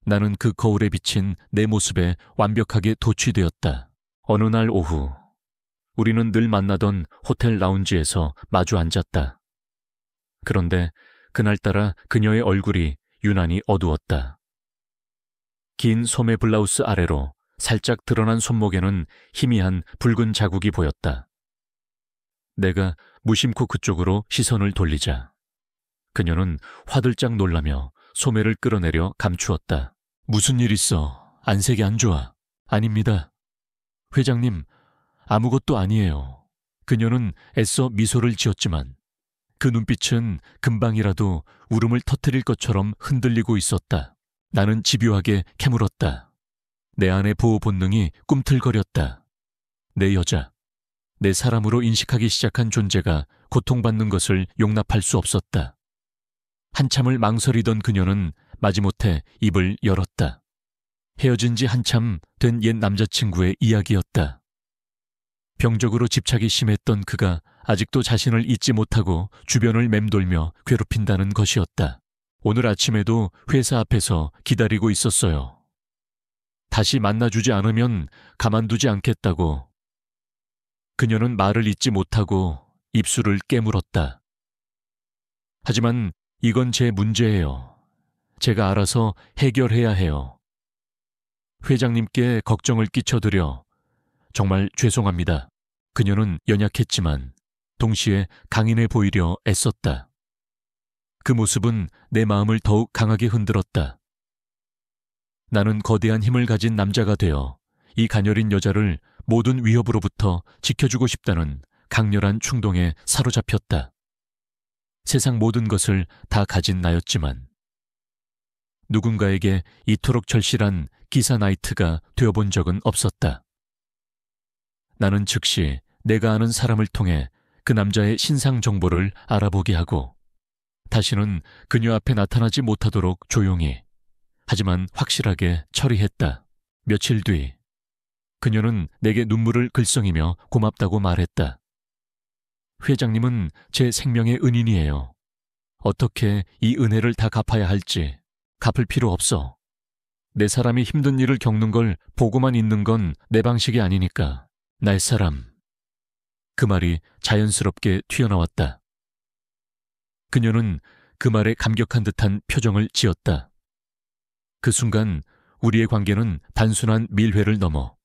나는 그 거울에 비친 내 모습에 완벽하게 도취되었다. 어느 날 오후 우리는 늘 만나던 호텔 라운지에서 마주 앉았다. 그런데 그날따라 그녀의 얼굴이 유난히 어두웠다. 긴 소매 블라우스 아래로 살짝 드러난 손목에는 희미한 붉은 자국이 보였다. 내가 무심코 그쪽으로 시선을 돌리자 그녀는 화들짝 놀라며 소매를 끌어내려 감추었다. 무슨 일 있어? 안색이 안 좋아. 아닙니다. 회장님, 아무것도 아니에요. 그녀는 애써 미소를 지었지만 그 눈빛은 금방이라도 울음을 터뜨릴 것처럼 흔들리고 있었다. 나는 집요하게 캐물었다. 내 안의 보호 본능이 꿈틀거렸다. 내 여자, 내 사람으로 인식하기 시작한 존재가 고통받는 것을 용납할 수 없었다. 한참을 망설이던 그녀는 마지못해 입을 열었다. 헤어진 지 한참 된 옛 남자친구의 이야기였다. 병적으로 집착이 심했던 그가 아직도 자신을 잊지 못하고 주변을 맴돌며 괴롭힌다는 것이었다. 오늘 아침에도 회사 앞에서 기다리고 있었어요. 다시 만나주지 않으면 가만두지 않겠다고. 그녀는 말을 잇지 못하고 입술을 깨물었다. 하지만 이건 제 문제예요. 제가 알아서 해결해야 해요. 회장님께 걱정을 끼쳐드려 정말 죄송합니다. 그녀는 연약했지만 동시에 강인해 보이려 애썼다. 그 모습은 내 마음을 더욱 강하게 흔들었다. 나는 거대한 힘을 가진 남자가 되어 이 가녀린 여자를 모든 위협으로부터 지켜주고 싶다는 강렬한 충동에 사로잡혔다. 세상 모든 것을 다 가진 나였지만 누군가에게 이토록 절실한 기사 나이트가 되어본 적은 없었다. 나는 즉시 내가 아는 사람을 통해 그 남자의 신상 정보를 알아보게 하고 다시는 그녀 앞에 나타나지 못하도록 조용히 하지만 확실하게 처리했다. 며칠 뒤 그녀는 내게 눈물을 글썽이며 고맙다고 말했다. 회장님은 제 생명의 은인이에요. 어떻게 이 은혜를 다 갚아야 할지 갚을 필요 없어. 내 사람이 힘든 일을 겪는 걸 보고만 있는 건 내 방식이 아니니까. 날 사람. 그 말이 자연스럽게 튀어나왔다. 그녀는 그 말에 감격한 듯한 표정을 지었다. 그 순간 우리의 관계는 단순한 밀회를 넘어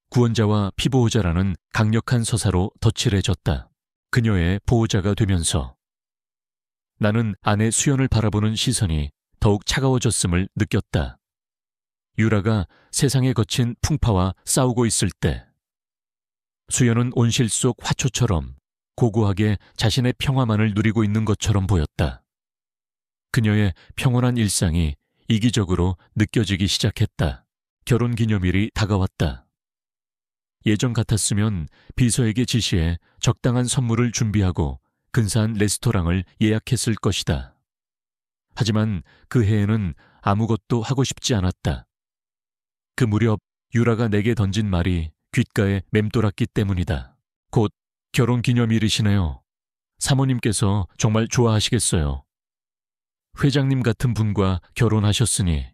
구원자와 피보호자라는 강력한 서사로 덧칠해졌다. 그녀의 보호자가 되면서 나는 아내 수연을 바라보는 시선이 더욱 차가워졌음을 느꼈다. 유라가 세상에 거친 풍파와 싸우고 있을 때 수연은 온실 속 화초처럼 고고하게 자신의 평화만을 누리고 있는 것처럼 보였다. 그녀의 평온한 일상이 이기적으로 느껴지기 시작했다. 결혼기념일이 다가왔다. 예전 같았으면 비서에게 지시해 적당한 선물을 준비하고 근사한 레스토랑을 예약했을 것이다. 하지만 그 해에는 아무것도 하고 싶지 않았다. 그 무렵 유라가 내게 던진 말이 귓가에 맴돌았기 때문이다. 곧 결혼기념일이시네요. 사모님께서 정말 좋아하시겠어요. 회장님 같은 분과 결혼하셨으니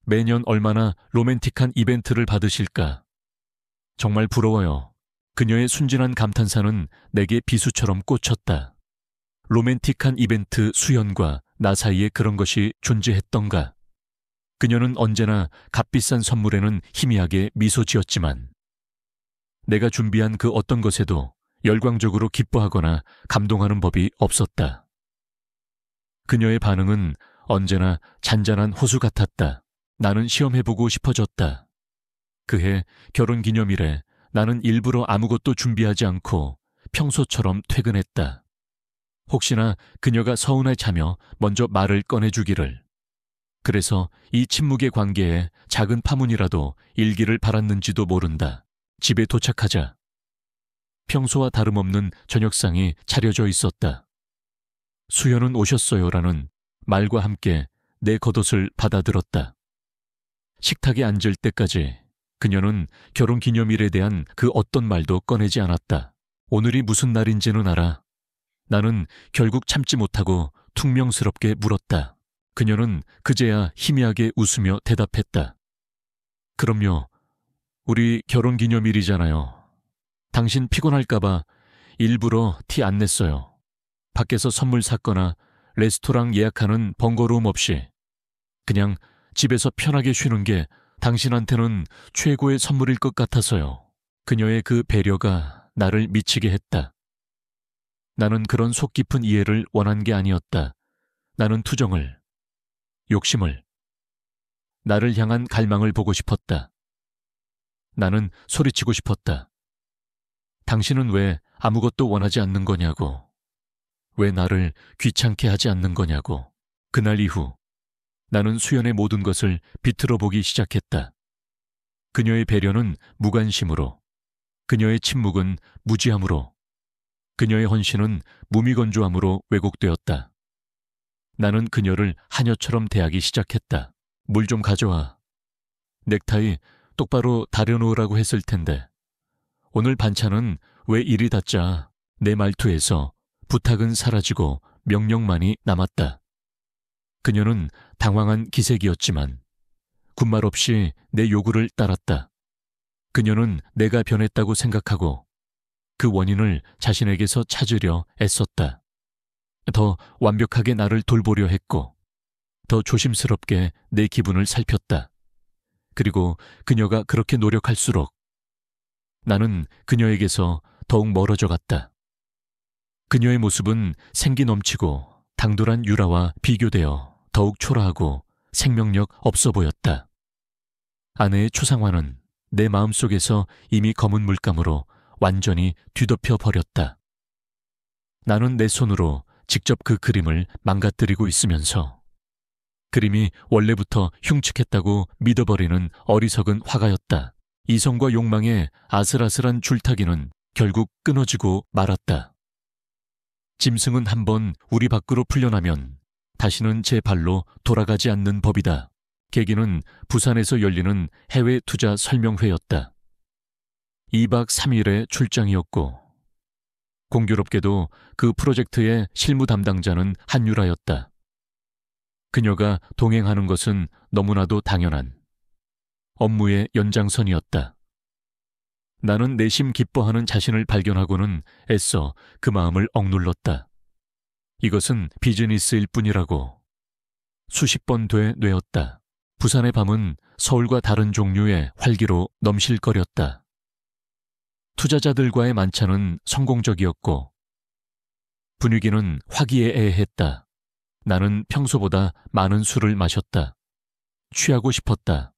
매년 얼마나 로맨틱한 이벤트를 받으실까. 정말 부러워요. 그녀의 순진한 감탄사는 내게 비수처럼 꽂혔다. 로맨틱한 이벤트 수연과 나 사이에 그런 것이 존재했던가. 그녀는 언제나 값비싼 선물에는 희미하게 미소 지었지만 내가 준비한 그 어떤 것에도 열광적으로 기뻐하거나 감동하는 법이 없었다. 그녀의 반응은 언제나 잔잔한 호수 같았다. 나는 시험해보고 싶어졌다. 그해 결혼기념일에 나는 일부러 아무것도 준비하지 않고 평소처럼 퇴근했다. 혹시나 그녀가 서운해 차며 먼저 말을 꺼내주기를. 그래서 이 침묵의 관계에 작은 파문이라도 일기를 바랐는지도 모른다. 집에 도착하자 평소와 다름없는 저녁상이 차려져 있었다. 수연은 오셨어요라는 말과 함께 내 겉옷을 받아들었다. 식탁에 앉을 때까지 그녀는 결혼기념일에 대한 그 어떤 말도 꺼내지 않았다. 오늘이 무슨 날인지는 알아. 나는 결국 참지 못하고 퉁명스럽게 물었다. 그녀는 그제야 희미하게 웃으며 대답했다. 그럼요. 우리 결혼기념일이잖아요. 당신 피곤할까봐 일부러 티 안 냈어요. 밖에서 선물 샀거나 레스토랑 예약하는 번거로움 없이 그냥 집에서 편하게 쉬는 게 당신한테는 최고의 선물일 것 같아서요. 그녀의 그 배려가 나를 미치게 했다. 나는 그런 속 깊은 이해를 원한 게 아니었다. 나는 투정을, 욕심을, 나를 향한 갈망을 보고 싶었다. 나는 소리치고 싶었다. 당신은 왜 아무것도 원하지 않는 거냐고. 왜 나를 귀찮게 하지 않는 거냐고. 그날 이후 나는 수연의 모든 것을 비틀어 보기 시작했다. 그녀의 배려는 무관심으로, 그녀의 침묵은 무지함으로, 그녀의 헌신은 무미건조함으로 왜곡되었다. 나는 그녀를 하녀처럼 대하기 시작했다. 물 좀 가져와. 넥타이 똑바로 다려놓으라고 했을 텐데 오늘 반찬은 왜 이리 다 짜. 내 말투에서 부탁은 사라지고 명령만이 남았다. 그녀는 당황한 기색이었지만 군말 없이 내 요구를 따랐다. 그녀는 내가 변했다고 생각하고 그 원인을 자신에게서 찾으려 애썼다. 더 완벽하게 나를 돌보려 했고 더 조심스럽게 내 기분을 살폈다. 그리고 그녀가 그렇게 노력할수록 나는 그녀에게서 더욱 멀어져 갔다. 그녀의 모습은 생기 넘치고 당돌한 유라와 비교되어 더욱 초라하고 생명력 없어 보였다. 아내의 초상화는 내 마음속에서 이미 검은 물감으로 완전히 뒤덮여 버렸다. 나는 내 손으로 직접 그 그림을 망가뜨리고 있으면서 그림이 원래부터 흉측했다고 믿어버리는 어리석은 화가였다. 이성과 욕망의 아슬아슬한 줄타기는 결국 끊어지고 말았다. 짐승은 한번 우리 밖으로 풀려나면 다시는 제 발로 돌아가지 않는 법이다. 계기는 부산에서 열리는 해외 투자 설명회였다. 2박 3일의 출장이었고 공교롭게도 그 프로젝트의 실무 담당자는 한유라였다. 그녀가 동행하는 것은 너무나도 당연한 업무의 연장선이었다. 나는 내심 기뻐하는 자신을 발견하고는 애써 그 마음을 억눌렀다. 이것은 비즈니스일 뿐이라고 수십 번 되뇌었다. 부산의 밤은 서울과 다른 종류의 활기로 넘실거렸다. 투자자들과의 만찬은 성공적이었고 분위기는 화기애애했다. 나는 평소보다 많은 술을 마셨다. 취하고 싶었다.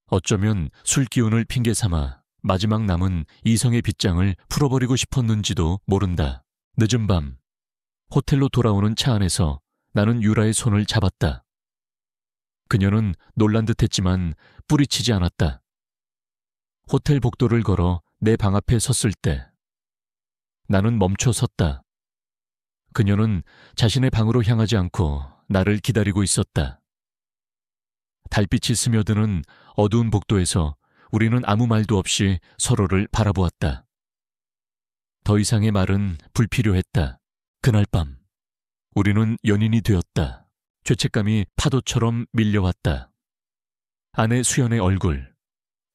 어쩌면 술 기운을 핑계 삼아 마지막 남은 이성의 빗장을 풀어버리고 싶었는지도 모른다. 늦은 밤, 호텔로 돌아오는 차 안에서 나는 유라의 손을 잡았다. 그녀는 놀란 듯했지만 뿌리치지 않았다. 호텔 복도를 걸어 내 방 앞에 섰을 때 나는 멈춰 섰다. 그녀는 자신의 방으로 향하지 않고 나를 기다리고 있었다. 달빛이 스며드는 어두운 복도에서 우리는 아무 말도 없이 서로를 바라보았다. 더 이상의 말은 불필요했다. 그날 밤 우리는 연인이 되었다. 죄책감이 파도처럼 밀려왔다. 아내 수연의 얼굴,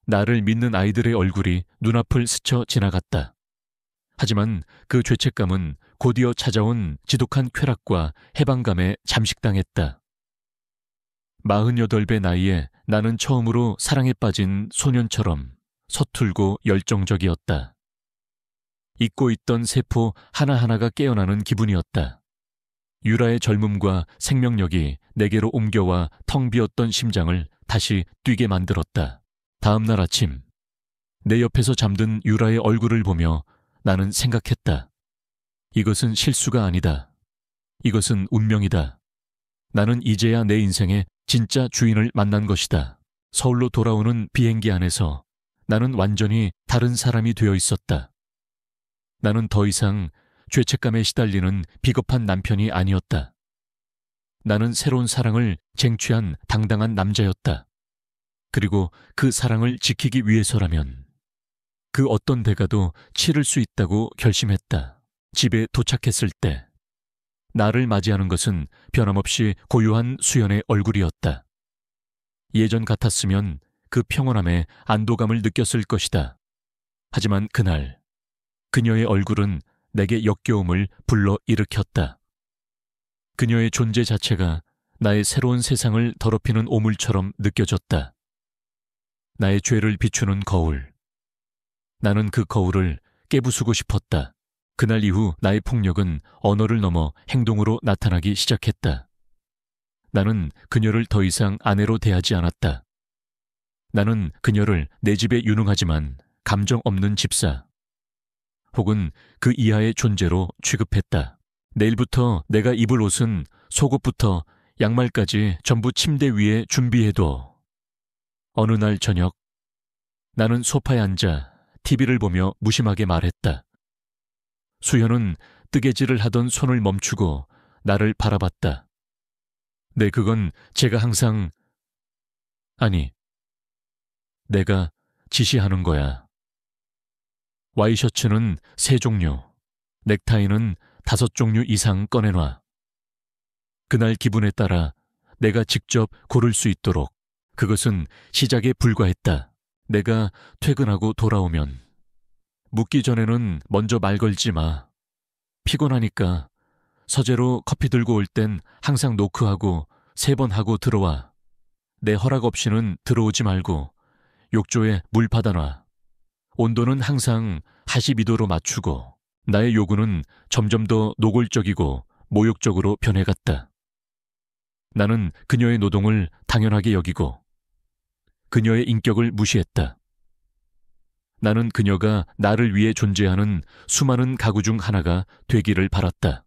나를 믿는 아이들의 얼굴이 눈앞을 스쳐 지나갔다. 하지만 그 죄책감은 곧이어 찾아온 지독한 쾌락과 해방감에 잠식당했다. 48배 나이에 나는 처음으로 사랑에 빠진 소년처럼 서툴고 열정적이었다. 잊고 있던 세포 하나하나가 깨어나는 기분이었다. 유라의 젊음과 생명력이 내게로 옮겨와 텅 비었던 심장을 다시 뛰게 만들었다. 다음 날 아침, 내 옆에서 잠든 유라의 얼굴을 보며 나는 생각했다. 이것은 실수가 아니다. 이것은 운명이다. 나는 이제야 내 인생의 진짜 주인을 만난 것이다. 서울로 돌아오는 비행기 안에서 나는 완전히 다른 사람이 되어 있었다. 나는 더 이상 죄책감에 시달리는 비겁한 남편이 아니었다. 나는 새로운 사랑을 쟁취한 당당한 남자였다. 그리고 그 사랑을 지키기 위해서라면 그 어떤 대가도 치를 수 있다고 결심했다. 집에 도착했을 때 나를 맞이하는 것은 변함없이 고요한 수연의 얼굴이었다. 예전 같았으면 그 평온함에 안도감을 느꼈을 것이다. 하지만 그날 그녀의 얼굴은 내게 역겨움을 불러일으켰다. 그녀의 존재 자체가 나의 새로운 세상을 더럽히는 오물처럼 느껴졌다. 나의 죄를 비추는 거울. 나는 그 거울을 깨부수고 싶었다. 그날 이후 나의 폭력은 언어를 넘어 행동으로 나타나기 시작했다. 나는 그녀를 더 이상 아내로 대하지 않았다. 나는 그녀를 내 집에 유능하지만 감정 없는 집사, 혹은 그 이하의 존재로 취급했다. 내일부터 내가 입을 옷은 속옷부터 양말까지 전부 침대 위에 준비해둬. 어느 날 저녁, 나는 소파에 앉아 TV를 보며 무심하게 말했다. 수현은 뜨개질을 하던 손을 멈추고 나를 바라봤다. 네, 그건 제가 항상, 아니, 내가 지시하는 거야. 와이셔츠는 3종류, 넥타이는 5종류 이상 꺼내놔. 그날 기분에 따라 내가 직접 고를 수 있도록. 그것은 시작에 불과했다. 내가 퇴근하고 돌아오면 묻기 전에는 먼저 말 걸지 마. 피곤하니까 서재로 커피 들고 올 땐 항상 노크하고 3번 하고 들어와. 내 허락 없이는 들어오지 말고 욕조에 물 받아놔. 온도는 항상 42도로 맞추고. 나의 요구는 점점 더 노골적이고 모욕적으로 변해갔다. 나는 그녀의 노동을 당연하게 여기고 그녀의 인격을 무시했다. 나는 그녀가 나를 위해 존재하는 수많은 가구 중 하나가 되기를 바랐다.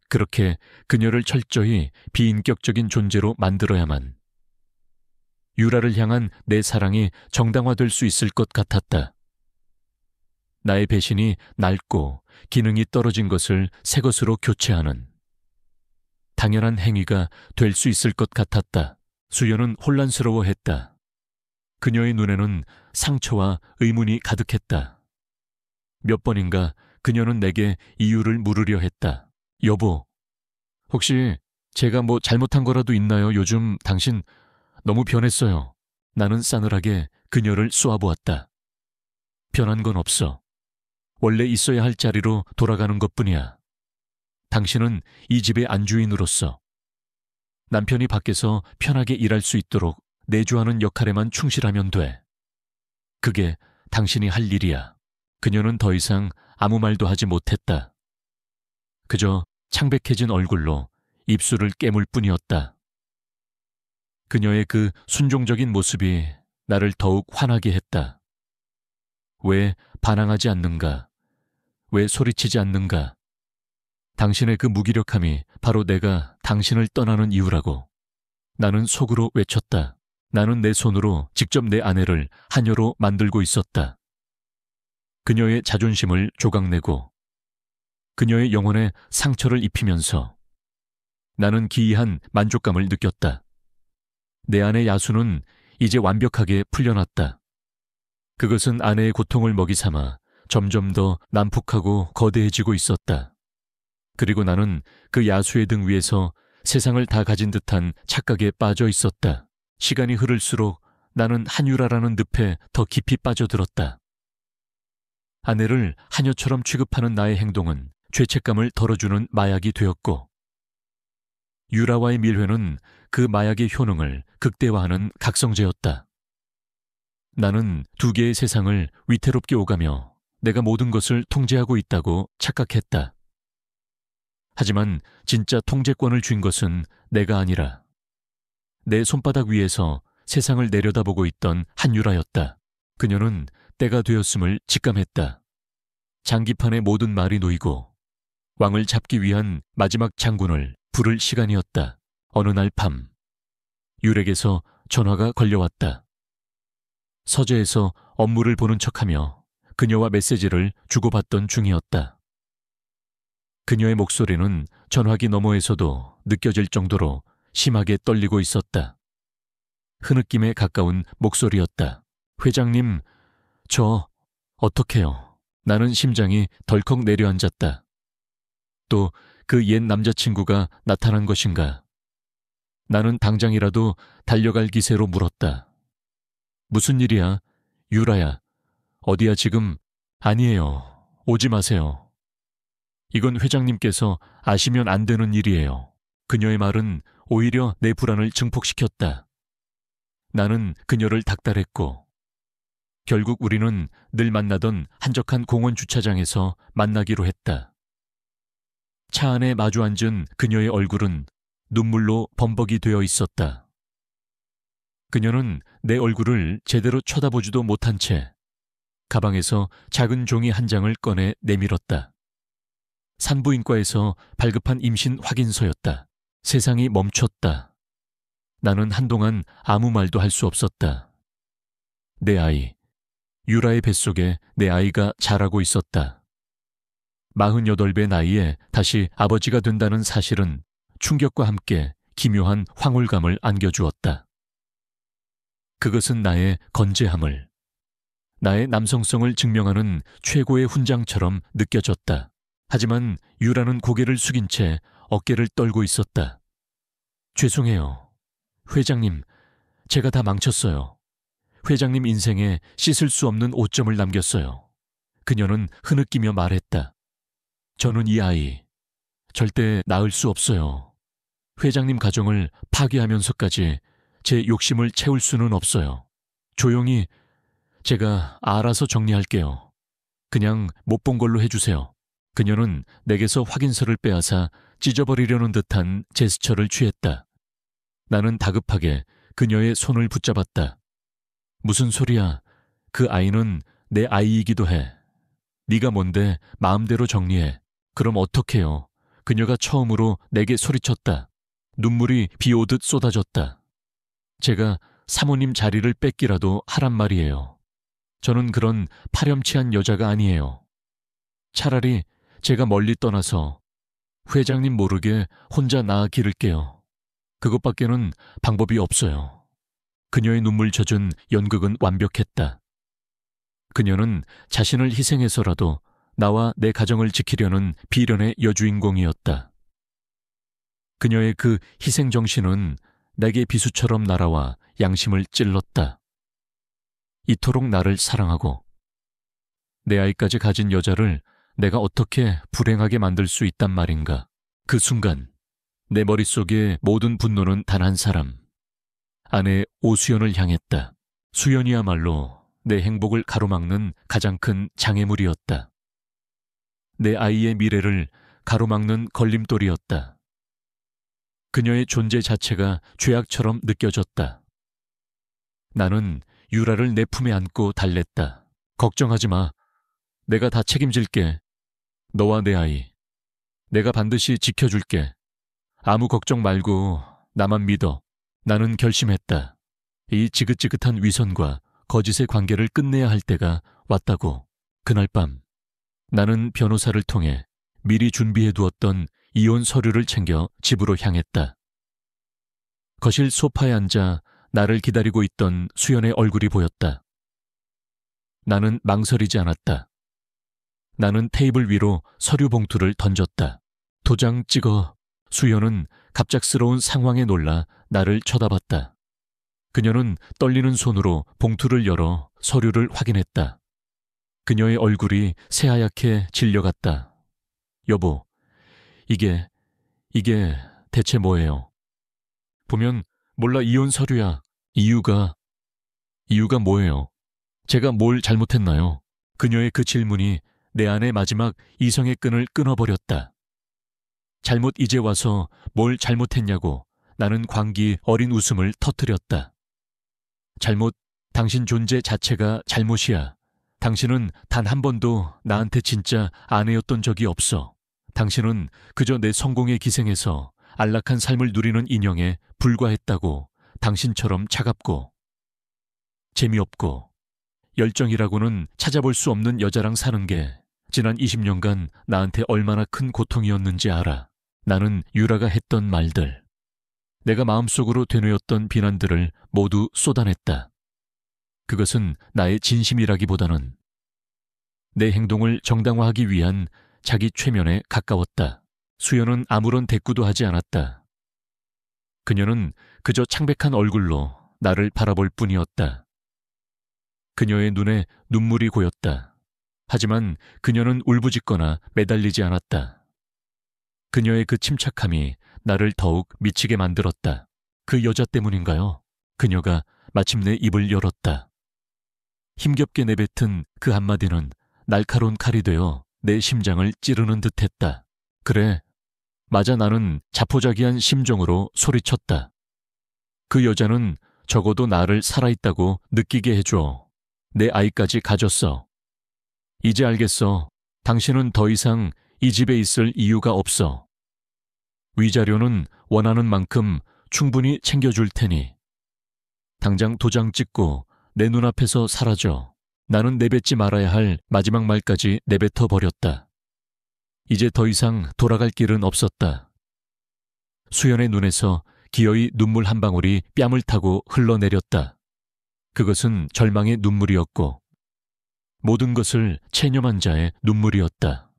그렇게 그녀를 철저히 비인격적인 존재로 만들어야만 유라를 향한 내 사랑이 정당화될 수 있을 것 같았다. 나의 배신이 낡고 기능이 떨어진 것을 새 것으로 교체하는 당연한 행위가 될 수 있을 것 같았다. 수연은 혼란스러워했다. 그녀의 눈에는 상처와 의문이 가득했다. 몇 번인가 그녀는 내게 이유를 물으려 했다. 여보, 혹시 제가 뭐 잘못한 거라도 있나요? 요즘 당신 너무 변했어요. 나는 싸늘하게 그녀를 쏘아보았다. 변한 건 없어. 원래 있어야 할 자리로 돌아가는 것뿐이야. 당신은 이 집의 안주인으로서 남편이 밖에서 편하게 일할 수 있도록 내조하는 역할에만 충실하면 돼. 그게 당신이 할 일이야. 그녀는 더 이상 아무 말도 하지 못했다. 그저 창백해진 얼굴로 입술을 깨물 뿐이었다. 그녀의 그 순종적인 모습이 나를 더욱 화나게 했다. 왜 반항하지 않는가? 왜 소리치지 않는가? 당신의 그 무기력함이 바로 내가 당신을 떠나는 이유라고. 나는 속으로 외쳤다. 나는 내 손으로 직접 내 아내를 하녀로 만들고 있었다. 그녀의 자존심을 조각내고 그녀의 영혼에 상처를 입히면서 나는 기이한 만족감을 느꼈다. 내 안의 야수는 이제 완벽하게 풀려났다. 그것은 아내의 고통을 먹이 삼아 점점 더 난폭하고 거대해지고 있었다. 그리고 나는 그 야수의 등 위에서 세상을 다 가진 듯한 착각에 빠져 있었다. 시간이 흐를수록 나는 한유라라는 늪에 더 깊이 빠져들었다. 아내를 하녀처럼 취급하는 나의 행동은 죄책감을 덜어주는 마약이 되었고 유라와의 밀회는 그 마약의 효능을 극대화하는 각성제였다. 나는 두 개의 세상을 위태롭게 오가며 내가 모든 것을 통제하고 있다고 착각했다. 하지만 진짜 통제권을 쥔 것은 내가 아니라 내 손바닥 위에서 세상을 내려다보고 있던 한유라였다. 그녀는 때가 되었음을 직감했다. 장기판의 모든 말이 놓이고 왕을 잡기 위한 마지막 장군을 부를 시간이었다. 어느 날 밤 유렉에서 전화가 걸려왔다. 서재에서 업무를 보는 척하며 그녀와 메시지를 주고받던 중이었다. 그녀의 목소리는 전화기 너머에서도 느껴질 정도로 심하게 떨리고 있었다. 흐느낌에 가까운 목소리였다. 회장님, 저 어떡해요? 나는 심장이 덜컥 내려앉았다. 또 그 옛 남자친구가 나타난 것인가? 나는 당장이라도 달려갈 기세로 물었다. 무슨 일이야? 유라야. 어디야 지금? 아니에요. 오지 마세요. 이건 회장님께서 아시면 안 되는 일이에요. 그녀의 말은 오히려 내 불안을 증폭시켰다. 나는 그녀를 닥달했고 결국 우리는 늘 만나던 한적한 공원 주차장에서 만나기로 했다. 차 안에 마주 앉은 그녀의 얼굴은 눈물로 범벅이 되어 있었다. 그녀는 내 얼굴을 제대로 쳐다보지도 못한 채 가방에서 작은 종이 한 장을 꺼내 내밀었다. 산부인과에서 발급한 임신 확인서였다. 세상이 멈췄다. 나는 한동안 아무 말도 할 수 없었다. 내 아이, 유라의 뱃속에 내 아이가 자라고 있었다. 48배 나이에 다시 아버지가 된다는 사실은 충격과 함께 기묘한 황홀감을 안겨주었다. 그것은 나의 건재함을, 나의 남성성을 증명하는 최고의 훈장처럼 느껴졌다. 하지만 유라는 고개를 숙인 채 어깨를 떨고 있었다. 죄송해요. 회장님, 제가 다 망쳤어요. 회장님 인생에 씻을 수 없는 오점을 남겼어요. 그녀는 흐느끼며 말했다. 저는 이 아이 절대 낳을 수 없어요. 회장님 가정을 파괴하면서까지 제 욕심을 채울 수는 없어요. 조용히 제가 알아서 정리할게요. 그냥 못 본 걸로 해주세요. 그녀는 내게서 확인서를 빼앗아 찢어버리려는 듯한 제스처를 취했다. 나는 다급하게 그녀의 손을 붙잡았다. 무슨 소리야? 그 아이는 내 아이이기도 해. 네가 뭔데 마음대로 정리해. 그럼 어떡해요? 그녀가 처음으로 내게 소리쳤다. 눈물이 비 오듯 쏟아졌다. 제가 사모님 자리를 뺏기라도 하란 말이에요. 저는 그런 파렴치한 여자가 아니에요. 차라리 제가 멀리 떠나서 회장님 모르게 혼자 나아 기를게요. 그것밖에는 방법이 없어요. 그녀의 눈물 젖은 연극은 완벽했다. 그녀는 자신을 희생해서라도 나와 내 가정을 지키려는 비련의 여주인공이었다. 그녀의 그 희생 정신은 내게 비수처럼 날아와 양심을 찔렀다. 이토록 나를 사랑하고 내 아이까지 가진 여자를 내가 어떻게 불행하게 만들 수 있단 말인가. 그 순간 내 머릿속에 모든 분노는 단 한 사람, 아내 오수연을 향했다. 수연이야말로 내 행복을 가로막는 가장 큰 장애물이었다. 내 아이의 미래를 가로막는 걸림돌이었다. 그녀의 존재 자체가 죄악처럼 느껴졌다. 나는 유라를 내 품에 안고 달랬다. 걱정하지 마. 내가 다 책임질게. 너와 내 아이. 내가 반드시 지켜줄게. 아무 걱정 말고 나만 믿어. 나는 결심했다. 이 지긋지긋한 위선과 거짓의 관계를 끝내야 할 때가 왔다고. 그날 밤 나는 변호사를 통해 미리 준비해두었던 이혼 서류를 챙겨 집으로 향했다. 거실 소파에 앉아 나를 기다리고 있던 수연의 얼굴이 보였다. 나는 망설이지 않았다. 나는 테이블 위로 서류 봉투를 던졌다. 도장 찍어. 수연은 갑작스러운 상황에 놀라 나를 쳐다봤다. 그녀는 떨리는 손으로 봉투를 열어 서류를 확인했다. 그녀의 얼굴이 새하얗게 질려갔다. 여보, 이게 대체 뭐예요? 보면 몰라 이혼 서류야. 이유가 뭐예요? 제가 뭘 잘못했나요? 그녀의 그 질문이 내 안의 마지막 이성의 끈을 끊어버렸다. 잘못 이제 와서 뭘 잘못했냐고 나는 광기 어린 웃음을 터뜨렸다. 잘못, 당신 존재 자체가 잘못이야. 당신은 단 한 번도 나한테 진짜 아내였던 적이 없어. 당신은 그저 내 성공에 기생해서 안락한 삶을 누리는 인형에 불과했다고. 당신처럼 차갑고 재미없고 열정이라고는 찾아볼 수 없는 여자랑 사는 게 지난 20년간 나한테 얼마나 큰 고통이었는지 알아. 나는 유라가 했던 말들, 내가 마음속으로 되뇌었던 비난들을 모두 쏟아냈다. 그것은 나의 진심이라기보다는 내 행동을 정당화하기 위한 자기 최면에 가까웠다. 수연은 아무런 대꾸도 하지 않았다. 그녀는 그저 창백한 얼굴로 나를 바라볼 뿐이었다. 그녀의 눈에 눈물이 고였다. 하지만 그녀는 울부짖거나 매달리지 않았다. 그녀의 그 침착함이 나를 더욱 미치게 만들었다. 그 여자 때문인가요? 그녀가 마침내 입을 열었다. 힘겹게 내뱉은 그 한마디는 날카로운 칼이 되어 내 심장을 찌르는 듯했다. 그래, 맞아. 나는 자포자기한 심정으로 소리쳤다. 그 여자는 적어도 나를 살아있다고 느끼게 해줘. 내 아이까지 가졌어. 이제 알겠어. 당신은 더 이상 이 집에 있을 이유가 없어. 위자료는 원하는 만큼 충분히 챙겨줄 테니 당장 도장 찍고 내 눈앞에서 사라져. 나는 내뱉지 말아야 할 마지막 말까지 내뱉어 버렸다. 이제 더 이상 돌아갈 길은 없었다. 수연의 눈에서 기어이 눈물 한 방울이 뺨을 타고 흘러내렸다. 그것은 절망의 눈물이었고 모든 것을 체념한 자의 눈물이었다.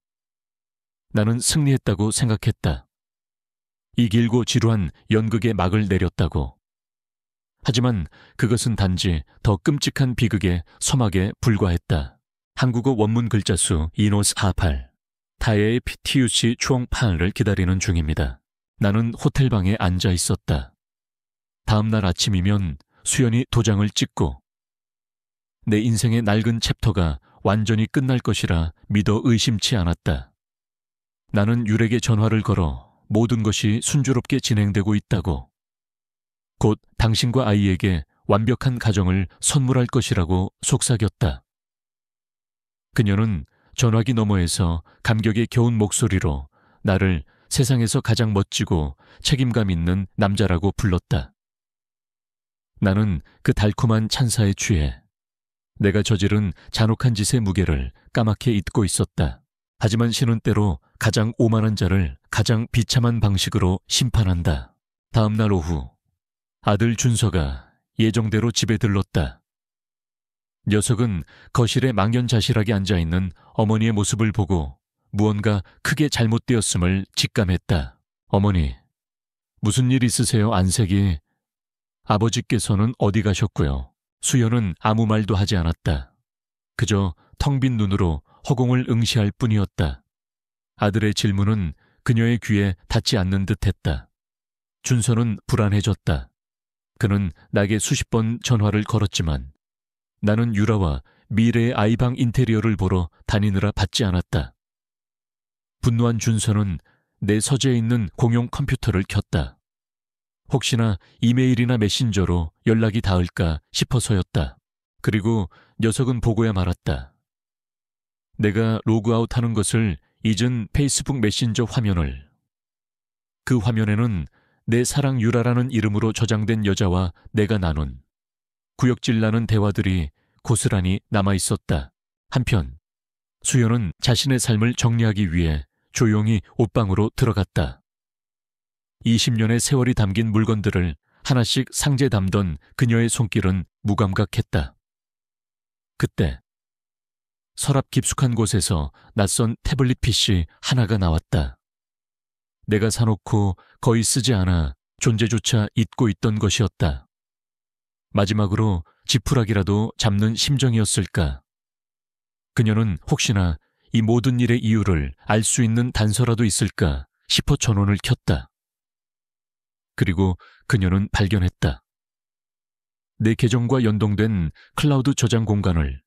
나는 승리했다고 생각했다. 이 길고 지루한 연극의 막을 내렸다고. 하지만 그것은 단지 더 끔찍한 비극의 서막에 불과했다. 한국어 원문 글자 수 이노스 48, 타이의 PTUC 추억 파일을 기다리는 중입니다. 나는 호텔방에 앉아 있었다. 다음 날 아침이면 수연이 도장을 찍고 내 인생의 낡은 챕터가 완전히 끝날 것이라 믿어 의심치 않았다. 나는 율에게 전화를 걸어 모든 것이 순조롭게 진행되고 있다고, 곧 당신과 아이에게 완벽한 가정을 선물할 것이라고 속삭였다. 그녀는 전화기 너머에서 감격에 겨운 목소리로 나를 세상에서 가장 멋지고 책임감 있는 남자라고 불렀다. 나는 그 달콤한 찬사에 취해 내가 저지른 잔혹한 짓의 무게를 까맣게 잊고 있었다. 하지만 신은 때로 가장 오만한 자를 가장 비참한 방식으로 심판한다. 다음 날 오후, 아들 준서가 예정대로 집에 들렀다. 녀석은 거실에 망연자실하게 앉아있는 어머니의 모습을 보고 무언가 크게 잘못되었음을 직감했다. 어머니, 무슨 일 있으세요, 안색이? 아버지께서는 어디 가셨고요? 수연은 아무 말도 하지 않았다. 그저 텅 빈 눈으로 허공을 응시할 뿐이었다. 아들의 질문은 그녀의 귀에 닿지 않는 듯했다. 준서는 불안해졌다. 그는 나에게 수십 번 전화를 걸었지만 나는 유라와 미래의 아이방 인테리어를 보러 다니느라 받지 않았다. 분노한 준서는 내 서재에 있는 공용 컴퓨터를 켰다. 혹시나 이메일이나 메신저로 연락이 닿을까 싶어서였다. 그리고 녀석은 보고야 말았다. 내가 로그아웃하는 것을 잊은 페이스북 메신저 화면을. 그 화면에는 내 사랑 유라라는 이름으로 저장된 여자와 내가 나눈 구역질 나는 대화들이 고스란히 남아있었다. 한편 수연은 자신의 삶을 정리하기 위해 조용히 옷방으로 들어갔다. 20년의 세월이 담긴 물건들을 하나씩 상자에 담던 그녀의 손길은 무감각했다. 그때 서랍 깊숙한 곳에서 낯선 태블릿 PC 하나가 나왔다. 내가 사놓고 거의 쓰지 않아 존재조차 잊고 있던 것이었다. 마지막으로 지푸라기라도 잡는 심정이었을까? 그녀는 혹시나 이 모든 일의 이유를 알 수 있는 단서라도 있을까 싶어 전원을 켰다. 그리고 그녀는 발견했다. 내 계정과 연동된 클라우드 저장 공간을.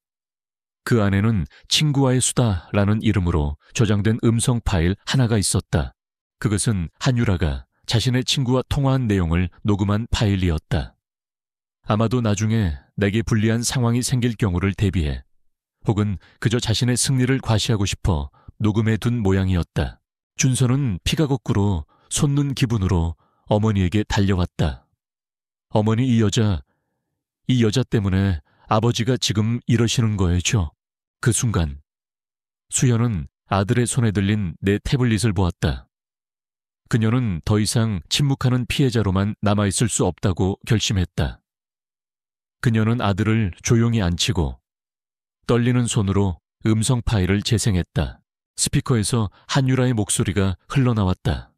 그 안에는 친구와의 수다라는 이름으로 저장된 음성 파일 하나가 있었다. 그것은 한유라가 자신의 친구와 통화한 내용을 녹음한 파일이었다. 아마도 나중에 내게 불리한 상황이 생길 경우를 대비해 혹은 그저 자신의 승리를 과시하고 싶어 녹음해 둔 모양이었다. 준서는 피가 거꾸로 솟는 기분으로 어머니에게 달려왔다. 어머니, 이 여자 때문에 아버지가 지금 이러시는 거예요. 그 순간 수연은 아들의 손에 들린 내 태블릿을 보았다. 그녀는 더 이상 침묵하는 피해자로만 남아있을 수 없다고 결심했다. 그녀는 아들을 조용히 앉히고 떨리는 손으로 음성 파일을 재생했다. 스피커에서 한유라의 목소리가 흘러나왔다.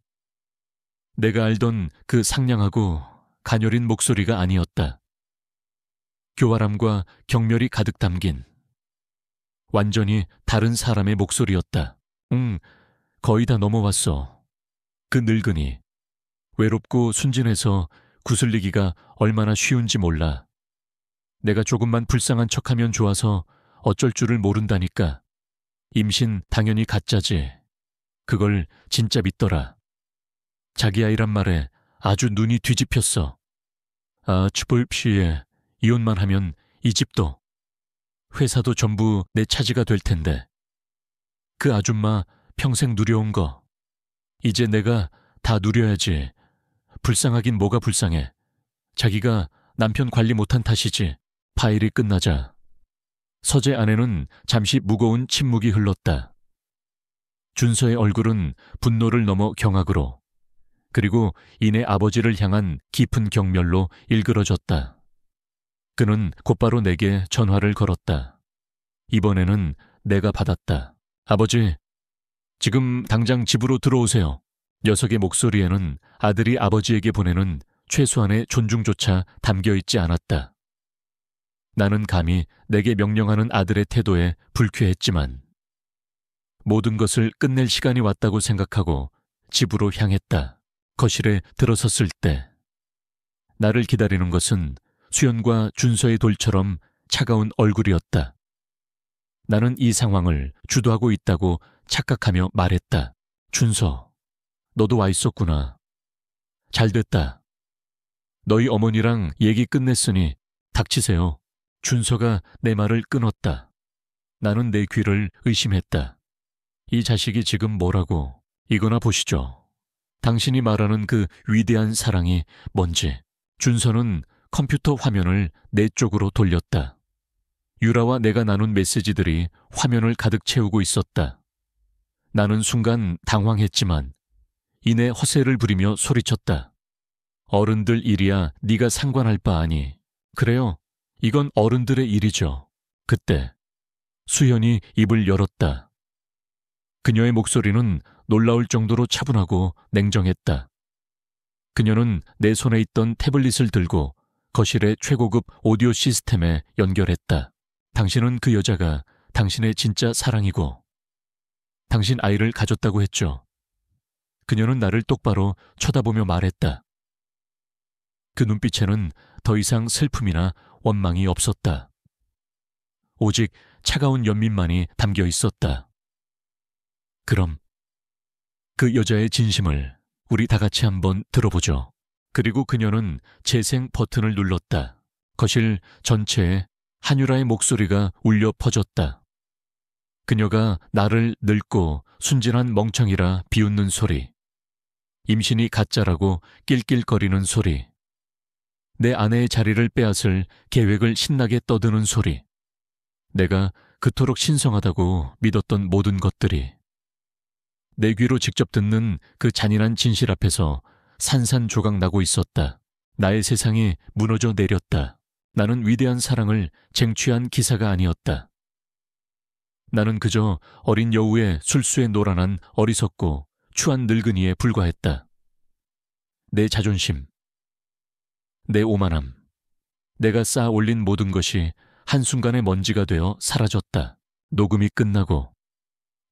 내가 알던 그 상냥하고 가녀린 목소리가 아니었다. 교활함과 경멸이 가득 담긴 완전히 다른 사람의 목소리였다. 거의 다 넘어왔어. 그 늙은이. 외롭고 순진해서 구슬리기가 얼마나 쉬운지 몰라. 내가 조금만 불쌍한 척하면 좋아서 어쩔 줄을 모른다니까. 임신 당연히 가짜지. 그걸 진짜 믿더라. 자기 아이란 말에 아주 눈이 뒤집혔어. 추불피에 이혼만 하면 이 집도 회사도 전부 내 차지가 될 텐데. 그 아줌마 평생 누려온 거 이제 내가 다 누려야지. 불쌍하긴 뭐가 불쌍해. 자기가 남편 관리 못한 탓이지. 파일이 끝나자 서재 안에는 잠시 무거운 침묵이 흘렀다. 준서의 얼굴은 분노를 넘어 경악으로, 그리고 이내 아버지를 향한 깊은 경멸로 일그러졌다. 그는 곧바로 내게 전화를 걸었다. 이번에는 내가 받았다. 아버지, 지금 당장 집으로 들어오세요. 녀석의 목소리에는 아들이 아버지에게 보내는 최소한의 존중조차 담겨있지 않았다. 나는 감히 내게 명령하는 아들의 태도에 불쾌했지만 모든 것을 끝낼 시간이 왔다고 생각하고 집으로 향했다. 거실에 들어섰을 때 나를 기다리는 것은 수연과 준서의 돌처럼 차가운 얼굴이었다. 나는 이 상황을 주도하고 있다고 착각하며 말했다. 준서, 너도 와 있었구나. 잘됐다. 너희 어머니랑 얘기 끝냈으니 닥치세요. 준서가 내 말을 끊었다. 나는 내 귀를 의심했다. 이 자식이 지금 뭐라고? 이거나 보시죠. 당신이 말하는 그 위대한 사랑이 뭔지. 준서는 컴퓨터 화면을 내 쪽으로 돌렸다. 유라와 내가 나눈 메시지들이 화면을 가득 채우고 있었다. 나는 순간 당황했지만 이내 허세를 부리며 소리쳤다. 어른들 일이야 네가 상관할 바 아니. 그래요. 이건 어른들의 일이죠. 그때 수연이 입을 열었다. 그녀의 목소리는 놀라울 정도로 차분하고 냉정했다. 그녀는 내 손에 있던 태블릿을 들고 거실의 최고급 오디오 시스템에 연결했다. 당신은 그 여자가 당신의 진짜 사랑이고 당신 아이를 가졌다고 했죠. 그녀는 나를 똑바로 쳐다보며 말했다. 그 눈빛에는 더 이상 슬픔이나 원망이 없었다. 오직 차가운 연민만이 담겨 있었다. 그럼 그 여자의 진심을 우리 다 같이 한번 들어보죠. 그리고 그녀는 재생 버튼을 눌렀다. 거실 전체에 한유라의 목소리가 울려 퍼졌다. 그녀가 나를 늙고 순진한 멍청이라 비웃는 소리, 임신이 가짜라고 낄낄거리는 소리, 내 아내의 자리를 빼앗을 계획을 신나게 떠드는 소리, 내가 그토록 신성하다고 믿었던 모든 것들이 내 귀로 직접 듣는 그 잔인한 진실 앞에서 산산조각 나고 있었다. 나의 세상이 무너져 내렸다. 나는 위대한 사랑을 쟁취한 기사가 아니었다. 나는 그저 어린 여우의 술수에 놀아난 어리석고 추한 늙은이에 불과했다. 내 자존심, 내 오만함, 내가 쌓아 올린 모든 것이 한순간에 먼지가 되어 사라졌다. 녹음이 끝나고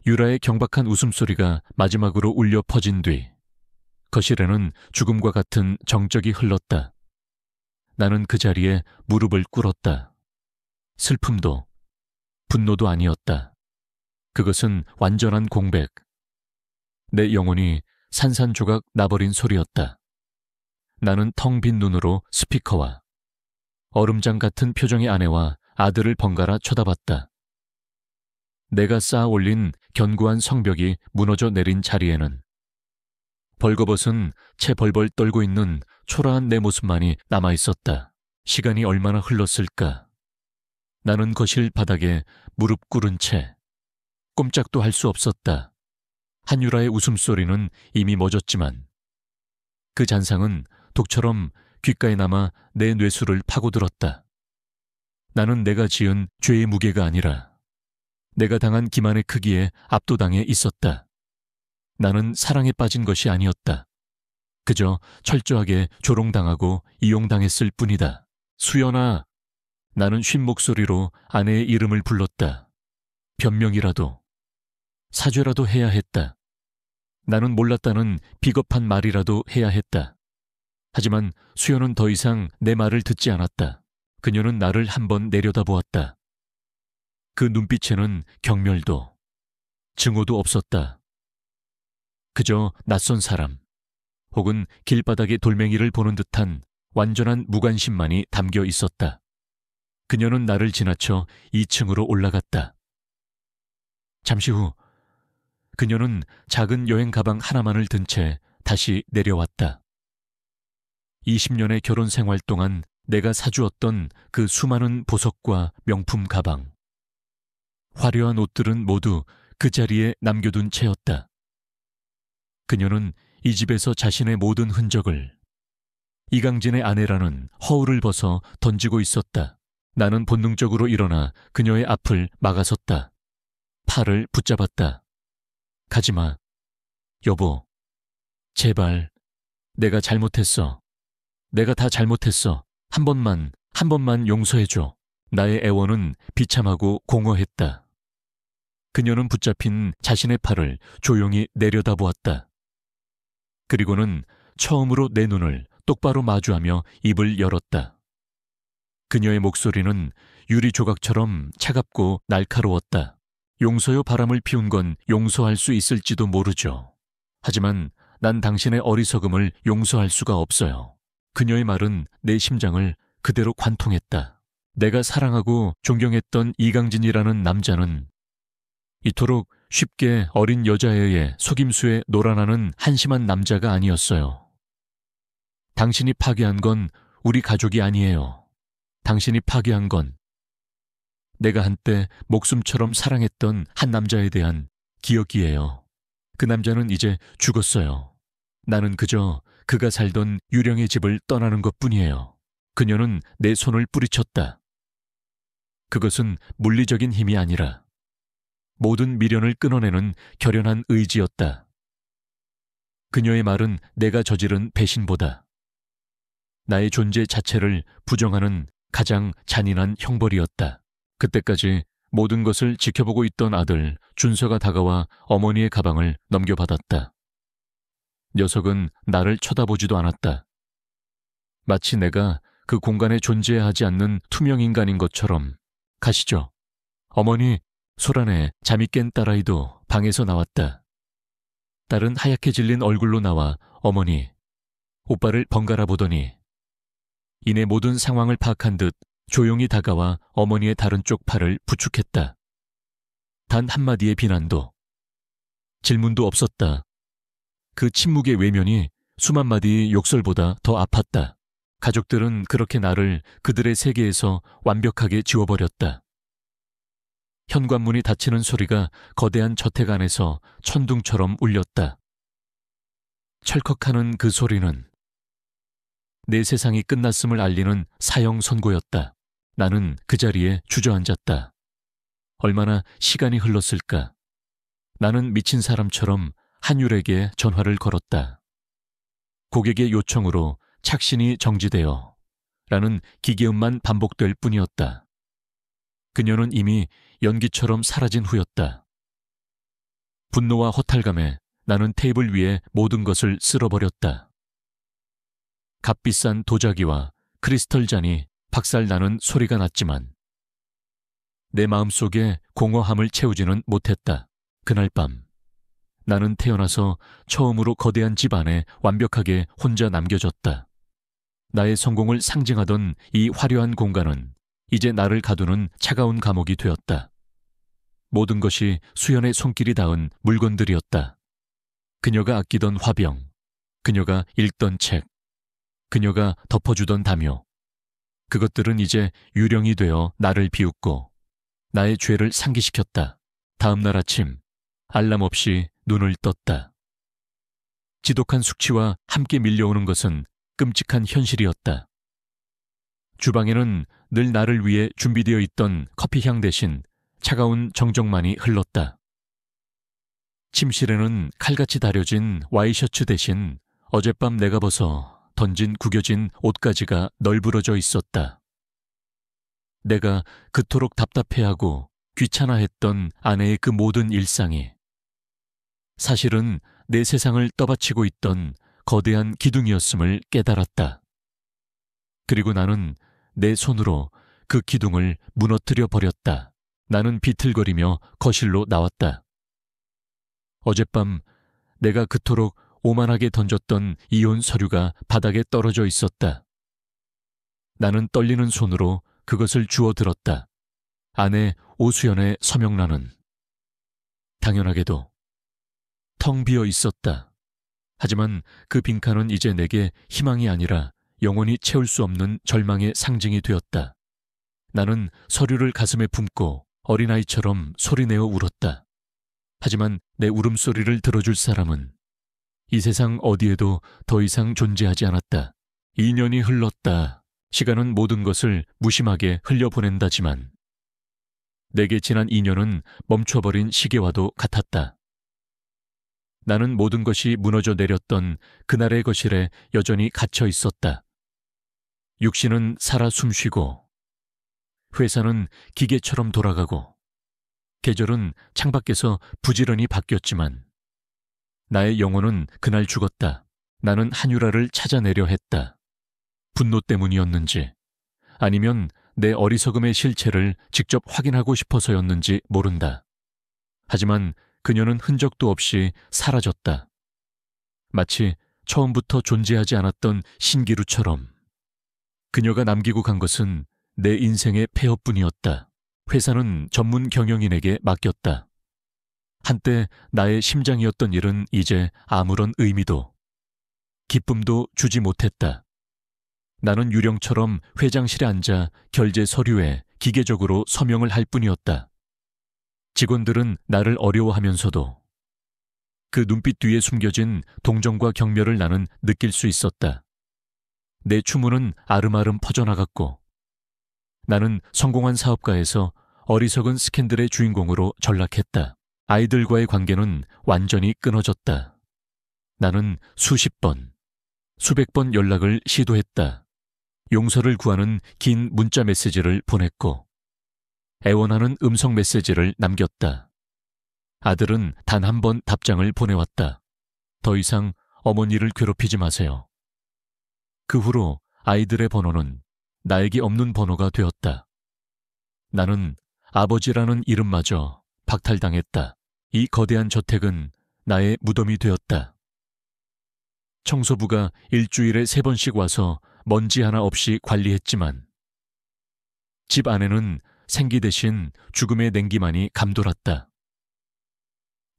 유라의 경박한 웃음소리가 마지막으로 울려 퍼진 뒤 거실에는 죽음과 같은 정적이 흘렀다. 나는 그 자리에 무릎을 꿇었다. 슬픔도 분노도 아니었다. 그것은 완전한 공백. 내 영혼이 산산조각 나버린 소리였다. 나는 텅 빈 눈으로 스피커와 얼음장 같은 표정의 아내와 아들을 번갈아 쳐다봤다. 내가 쌓아 올린 견고한 성벽이 무너져 내린 자리에는 벌거벗은 채 벌벌 떨고 있는 초라한 내 모습만이 남아있었다. 시간이 얼마나 흘렀을까? 나는 거실 바닥에 무릎 꿇은 채 꼼짝도 할 수 없었다. 한유라의 웃음소리는 이미 멎었지만 그 잔상은 독처럼 귓가에 남아 내 뇌수를 파고들었다. 나는 내가 지은 죄의 무게가 아니라 내가 당한 기만의 크기에 압도당해 있었다. 나는 사랑에 빠진 것이 아니었다. 그저 철저하게 조롱당하고 이용당했을 뿐이다. 수연아, 나는 쉰 목소리로 아내의 이름을 불렀다. 변명이라도, 사죄라도 해야 했다. 나는 몰랐다는 비겁한 말이라도 해야 했다. 하지만 수연은 더 이상 내 말을 듣지 않았다. 그녀는 나를 한번 내려다보았다. 그 눈빛에는 경멸도, 증오도 없었다. 그저 낯선 사람, 혹은 길바닥의 돌멩이를 보는 듯한 완전한 무관심만이 담겨 있었다. 그녀는 나를 지나쳐 2층으로 올라갔다. 잠시 후 그녀는 작은 여행 가방 하나만을 든 채 다시 내려왔다. 20년의 결혼 생활 동안 내가 사주었던 그 수많은 보석과 명품 가방, 화려한 옷들은 모두 그 자리에 남겨둔 채였다. 그녀는 이 집에서 자신의 모든 흔적을 이강진의 아내라는 허울을 벗어 던지고 있었다. 나는 본능적으로 일어나 그녀의 앞을 막아섰다. 팔을 붙잡았다. 가지마. 여보, 제발. 내가 잘못했어. 내가 다 잘못했어. 한 번만 용서해줘. 나의 애원은 비참하고 공허했다. 그녀는 붙잡힌 자신의 팔을 조용히 내려다보았다. 그리고는 처음으로 내 눈을 똑바로 마주하며 입을 열었다. 그녀의 목소리는 유리 조각처럼 차갑고 날카로웠다. 용서요, 바람을 피운 건 용서할 수 있을지도 모르죠. 하지만 난 당신의 어리석음을 용서할 수가 없어요. 그녀의 말은 내 심장을 그대로 관통했다. 내가 사랑하고 존경했던 이강진이라는 남자는 이토록 쉽게 어린 여자에 의해 속임수에 놀아나는 한심한 남자가 아니었어요. 당신이 파괴한 건 우리 가족이 아니에요. 당신이 파괴한 건 내가 한때 목숨처럼 사랑했던 한 남자에 대한 기억이에요. 그 남자는 이제 죽었어요. 나는 그저 그가 살던 유령의 집을 떠나는 것뿐이에요. 그녀는 내 손을 뿌리쳤다. 그것은 물리적인 힘이 아니라 모든 미련을 끊어내는 결연한 의지였다. 그녀의 말은 내가 저지른 배신보다 나의 존재 자체를 부정하는 가장 잔인한 형벌이었다. 그때까지 모든 것을 지켜보고 있던 아들 준서가 다가와 어머니의 가방을 넘겨받았다. 녀석은 나를 쳐다보지도 않았다. 마치 내가 그 공간에 존재하지 않는 투명 인간인 것처럼. 가시죠. 어머니, 소란에 잠이 깬 딸아이도 방에서 나왔다. 딸은 하얗게 질린 얼굴로 나와 어머니, 오빠를 번갈아 보더니 이내 모든 상황을 파악한 듯 조용히 다가와 어머니의 다른 쪽 팔을 부축했다. 단 한마디의 비난도, 질문도 없었다. 그 침묵의 외면이 수만 마디의 욕설보다 더 아팠다. 가족들은 그렇게 나를 그들의 세계에서 완벽하게 지워버렸다. 현관문이 닫히는 소리가 거대한 저택 안에서 천둥처럼 울렸다. 철컥하는 그 소리는 내 세상이 끝났음을 알리는 사형 선고였다. 나는 그 자리에 주저앉았다. 얼마나 시간이 흘렀을까? 나는 미친 사람처럼 한율에게 전화를 걸었다. 고객의 요청으로 착신이 정지되어 라는 기계음만 반복될 뿐이었다. 그녀는 이미 연기처럼 사라진 후였다. 분노와 허탈감에 나는 테이블 위에 모든 것을 쓸어버렸다. 값비싼 도자기와 크리스털 잔이 박살나는 소리가 났지만 내 마음속에 공허함을 채우지는 못했다. 그날 밤 나는 태어나서 처음으로 거대한 집 안에 완벽하게 혼자 남겨졌다. 나의 성공을 상징하던 이 화려한 공간은 이제 나를 가두는 차가운 감옥이 되었다. 모든 것이 수연의 손길이 닿은 물건들이었다. 그녀가 아끼던 화병, 그녀가 읽던 책, 그녀가 덮어주던 담요. 그것들은 이제 유령이 되어 나를 비웃고 나의 죄를 상기시켰다. 다음 날 아침 알람 없이 눈을 떴다. 지독한 숙취와 함께 밀려오는 것은 끔찍한 현실이었다. 주방에는 늘 나를 위해 준비되어 있던 커피향 대신 차가운 정적만이 흘렀다. 침실에는 칼같이 다려진 와이셔츠 대신 어젯밤 내가 벗어 던진 구겨진 옷가지가 널브러져 있었다. 내가 그토록 답답해하고 귀찮아했던 아내의 그 모든 일상이 사실은 내 세상을 떠받치고 있던 거대한 기둥이었음을 깨달았다. 그리고 나는 내 손으로 그 기둥을 무너뜨려 버렸다. 나는 비틀거리며 거실로 나왔다. 어젯밤 내가 그토록 오만하게 던졌던 이혼 서류가 바닥에 떨어져 있었다. 나는 떨리는 손으로 그것을 주워 들었다. 아내 오수연의 서명란은 당연하게도 텅 비어 있었다. 하지만 그 빈칸은 이제 내게 희망이 아니라 영원히 채울 수 없는 절망의 상징이 되었다. 나는 서류를 가슴에 품고 어린아이처럼 소리내어 울었다. 하지만 내 울음소리를 들어줄 사람은 이 세상 어디에도 더 이상 존재하지 않았다. 2년이 흘렀다. 시간은 모든 것을 무심하게 흘려보낸다지만 내게 지난 2년은 멈춰버린 시계와도 같았다. 나는 모든 것이 무너져 내렸던 그날의 거실에 여전히 갇혀 있었다. 육신은 살아 숨쉬고 회사는 기계처럼 돌아가고 계절은 창밖에서 부지런히 바뀌었지만 나의 영혼은 그날 죽었다. 나는 한유라를 찾아내려 했다. 분노 때문이었는지 아니면 내 어리석음의 실체를 직접 확인하고 싶어서였는지 모른다. 하지만 그녀는 흔적도 없이 사라졌다. 마치 처음부터 존재하지 않았던 신기루처럼. 그녀가 남기고 간 것은 내 인생의 폐허뿐이었다. 회사는 전문 경영인에게 맡겼다. 한때 나의 심장이었던 일은 이제 아무런 의미도, 기쁨도 주지 못했다. 나는 유령처럼 회장실에 앉아 결제 서류에 기계적으로 서명을 할 뿐이었다. 직원들은 나를 어려워하면서도 그 눈빛 뒤에 숨겨진 동정과 경멸을 나는 느낄 수 있었다. 내 추문은 아름아름 퍼져나갔고 나는 성공한 사업가에서 어리석은 스캔들의 주인공으로 전락했다. 아이들과의 관계는 완전히 끊어졌다. 나는 수십 번, 수백 번 연락을 시도했다. 용서를 구하는 긴 문자 메시지를 보냈고 애원하는 음성 메시지를 남겼다. 아들은 단 한 번 답장을 보내왔다. 더 이상 어머니를 괴롭히지 마세요. 그 후로 아이들의 번호는 나에게 없는 번호가 되었다. 나는 아버지라는 이름마저 박탈당했다. 이 거대한 저택은 나의 무덤이 되었다. 청소부가 일주일에 3번씩 와서 먼지 하나 없이 관리했지만 집 안에는 생기 대신 죽음의 냉기만이 감돌았다.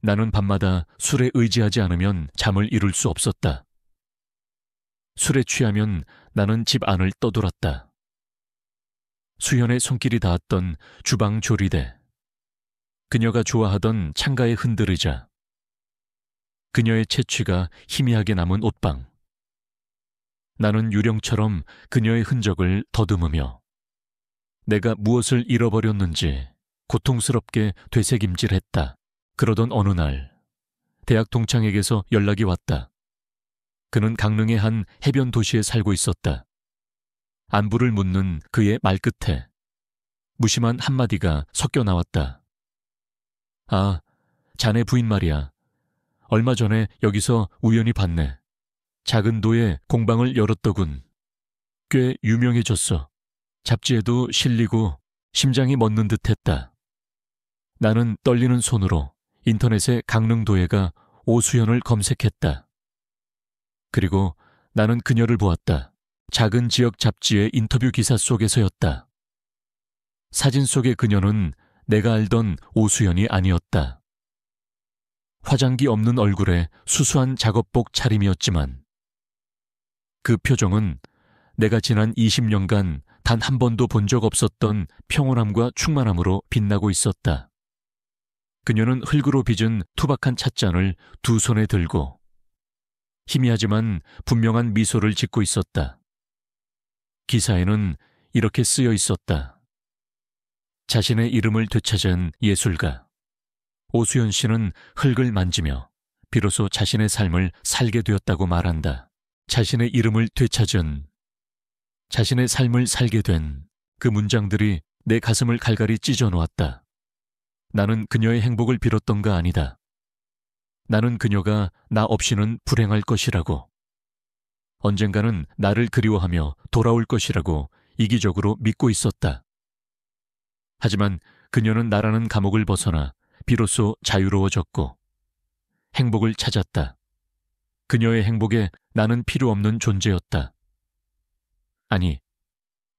나는 밤마다 술에 의지하지 않으면 잠을 이룰 수 없었다. 술에 취하면 나는 집 안을 떠돌았다. 수현의 손길이 닿았던 주방 조리대, 그녀가 좋아하던 창가의 흔들의자, 그녀의 채취가 희미하게 남은 옷방. 나는 유령처럼 그녀의 흔적을 더듬으며 내가 무엇을 잃어버렸는지 고통스럽게 되새김질했다. 그러던 어느 날 대학 동창에게서 연락이 왔다. 그는 강릉의 한 해변 도시에 살고 있었다. 안부를 묻는 그의 말끝에 무심한 한마디가 섞여 나왔다. 아, 자네 부인 말이야. 얼마 전에 여기서 우연히 봤네. 작은 도에 공방을 열었더군. 꽤 유명해졌어. 잡지에도 실리고 심장이 멎는 듯했다. 나는 떨리는 손으로 인터넷에 강릉도예가 오수연을 검색했다. 그리고 나는 그녀를 보았다. 작은 지역 잡지의 인터뷰 기사 속에서였다. 사진 속의 그녀는 내가 알던 오수연이 아니었다. 화장기 없는 얼굴에 수수한 작업복 차림이었지만 그 표정은 내가 지난 20년간 단 한 번도 본 적 없었던 평온함과 충만함으로 빛나고 있었다. 그녀는 흙으로 빚은 투박한 찻잔을 두 손에 들고 희미하지만 분명한 미소를 짓고 있었다. 기사에는 이렇게 쓰여 있었다. 자신의 이름을 되찾은 예술가. 오수연 씨는 흙을 만지며 비로소 자신의 삶을 살게 되었다고 말한다. 자신의 이름을 되찾은, 자신의 삶을 살게 된 그 문장들이 내 가슴을 갈갈이 찢어 놓았다. 나는 그녀의 행복을 빌었던가 아니다. 나는 그녀가 나 없이는 불행할 것이라고, 언젠가는 나를 그리워하며 돌아올 것이라고 이기적으로 믿고 있었다. 하지만 그녀는 나라는 감옥을 벗어나 비로소 자유로워졌고 행복을 찾았다. 그녀의 행복에 나는 필요 없는 존재였다. 아니,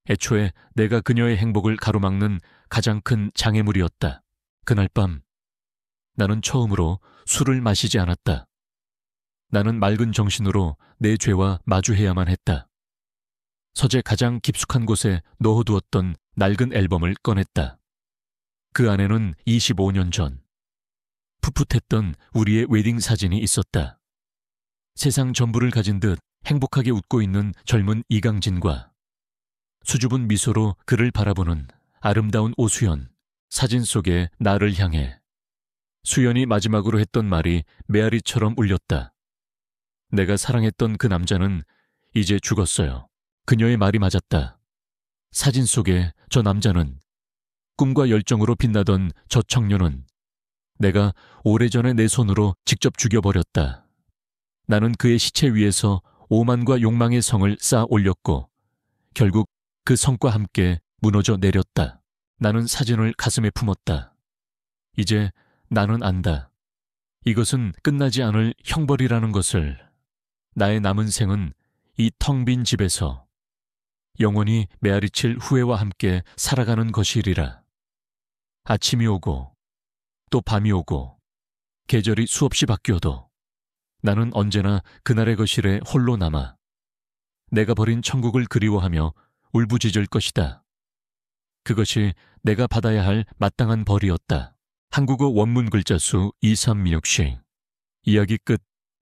애초에 내가 그녀의 행복을 가로막는 가장 큰 장애물이었다. 그날 밤 나는 처음으로 술을 마시지 않았다. 나는 맑은 정신으로 내 죄와 마주해야만 했다. 서재 가장 깊숙한 곳에 넣어두었던 낡은 앨범을 꺼냈다. 그 안에는 25년 전 풋풋했던 우리의 웨딩 사진이 있었다. 세상 전부를 가진 듯 행복하게 웃고 있는 젊은 이강진과 수줍은 미소로 그를 바라보는 아름다운 오수연. 사진 속에 나를 향해 수연이 마지막으로 했던 말이 메아리처럼 울렸다. 내가 사랑했던 그 남자는 이제 죽었어요. 그녀의 말이 맞았다. 사진 속에 저 남자는, 꿈과 열정으로 빛나던 저 청년은 내가 오래전에 내 손으로 직접 죽여버렸다. 나는 그의 시체 위에서 오만과 욕망의 성을 쌓아 올렸고 결국 그 성과 함께 무너져 내렸다. 나는 사진을 가슴에 품었다. 이제 나는 안다. 이것은 끝나지 않을 형벌이라는 것을. 나의 남은 생은 이 텅 빈 집에서 영원히 메아리칠 후회와 함께 살아가는 것이리라. 아침이 오고 또 밤이 오고 계절이 수없이 바뀌어도 나는 언제나 그날의 거실에 홀로 남아 내가 버린 천국을 그리워하며 울부짖을 것이다. 그것이 내가 받아야 할 마땅한 벌이었다. 한국어 원문 글자 수 2366. 이야기 끝.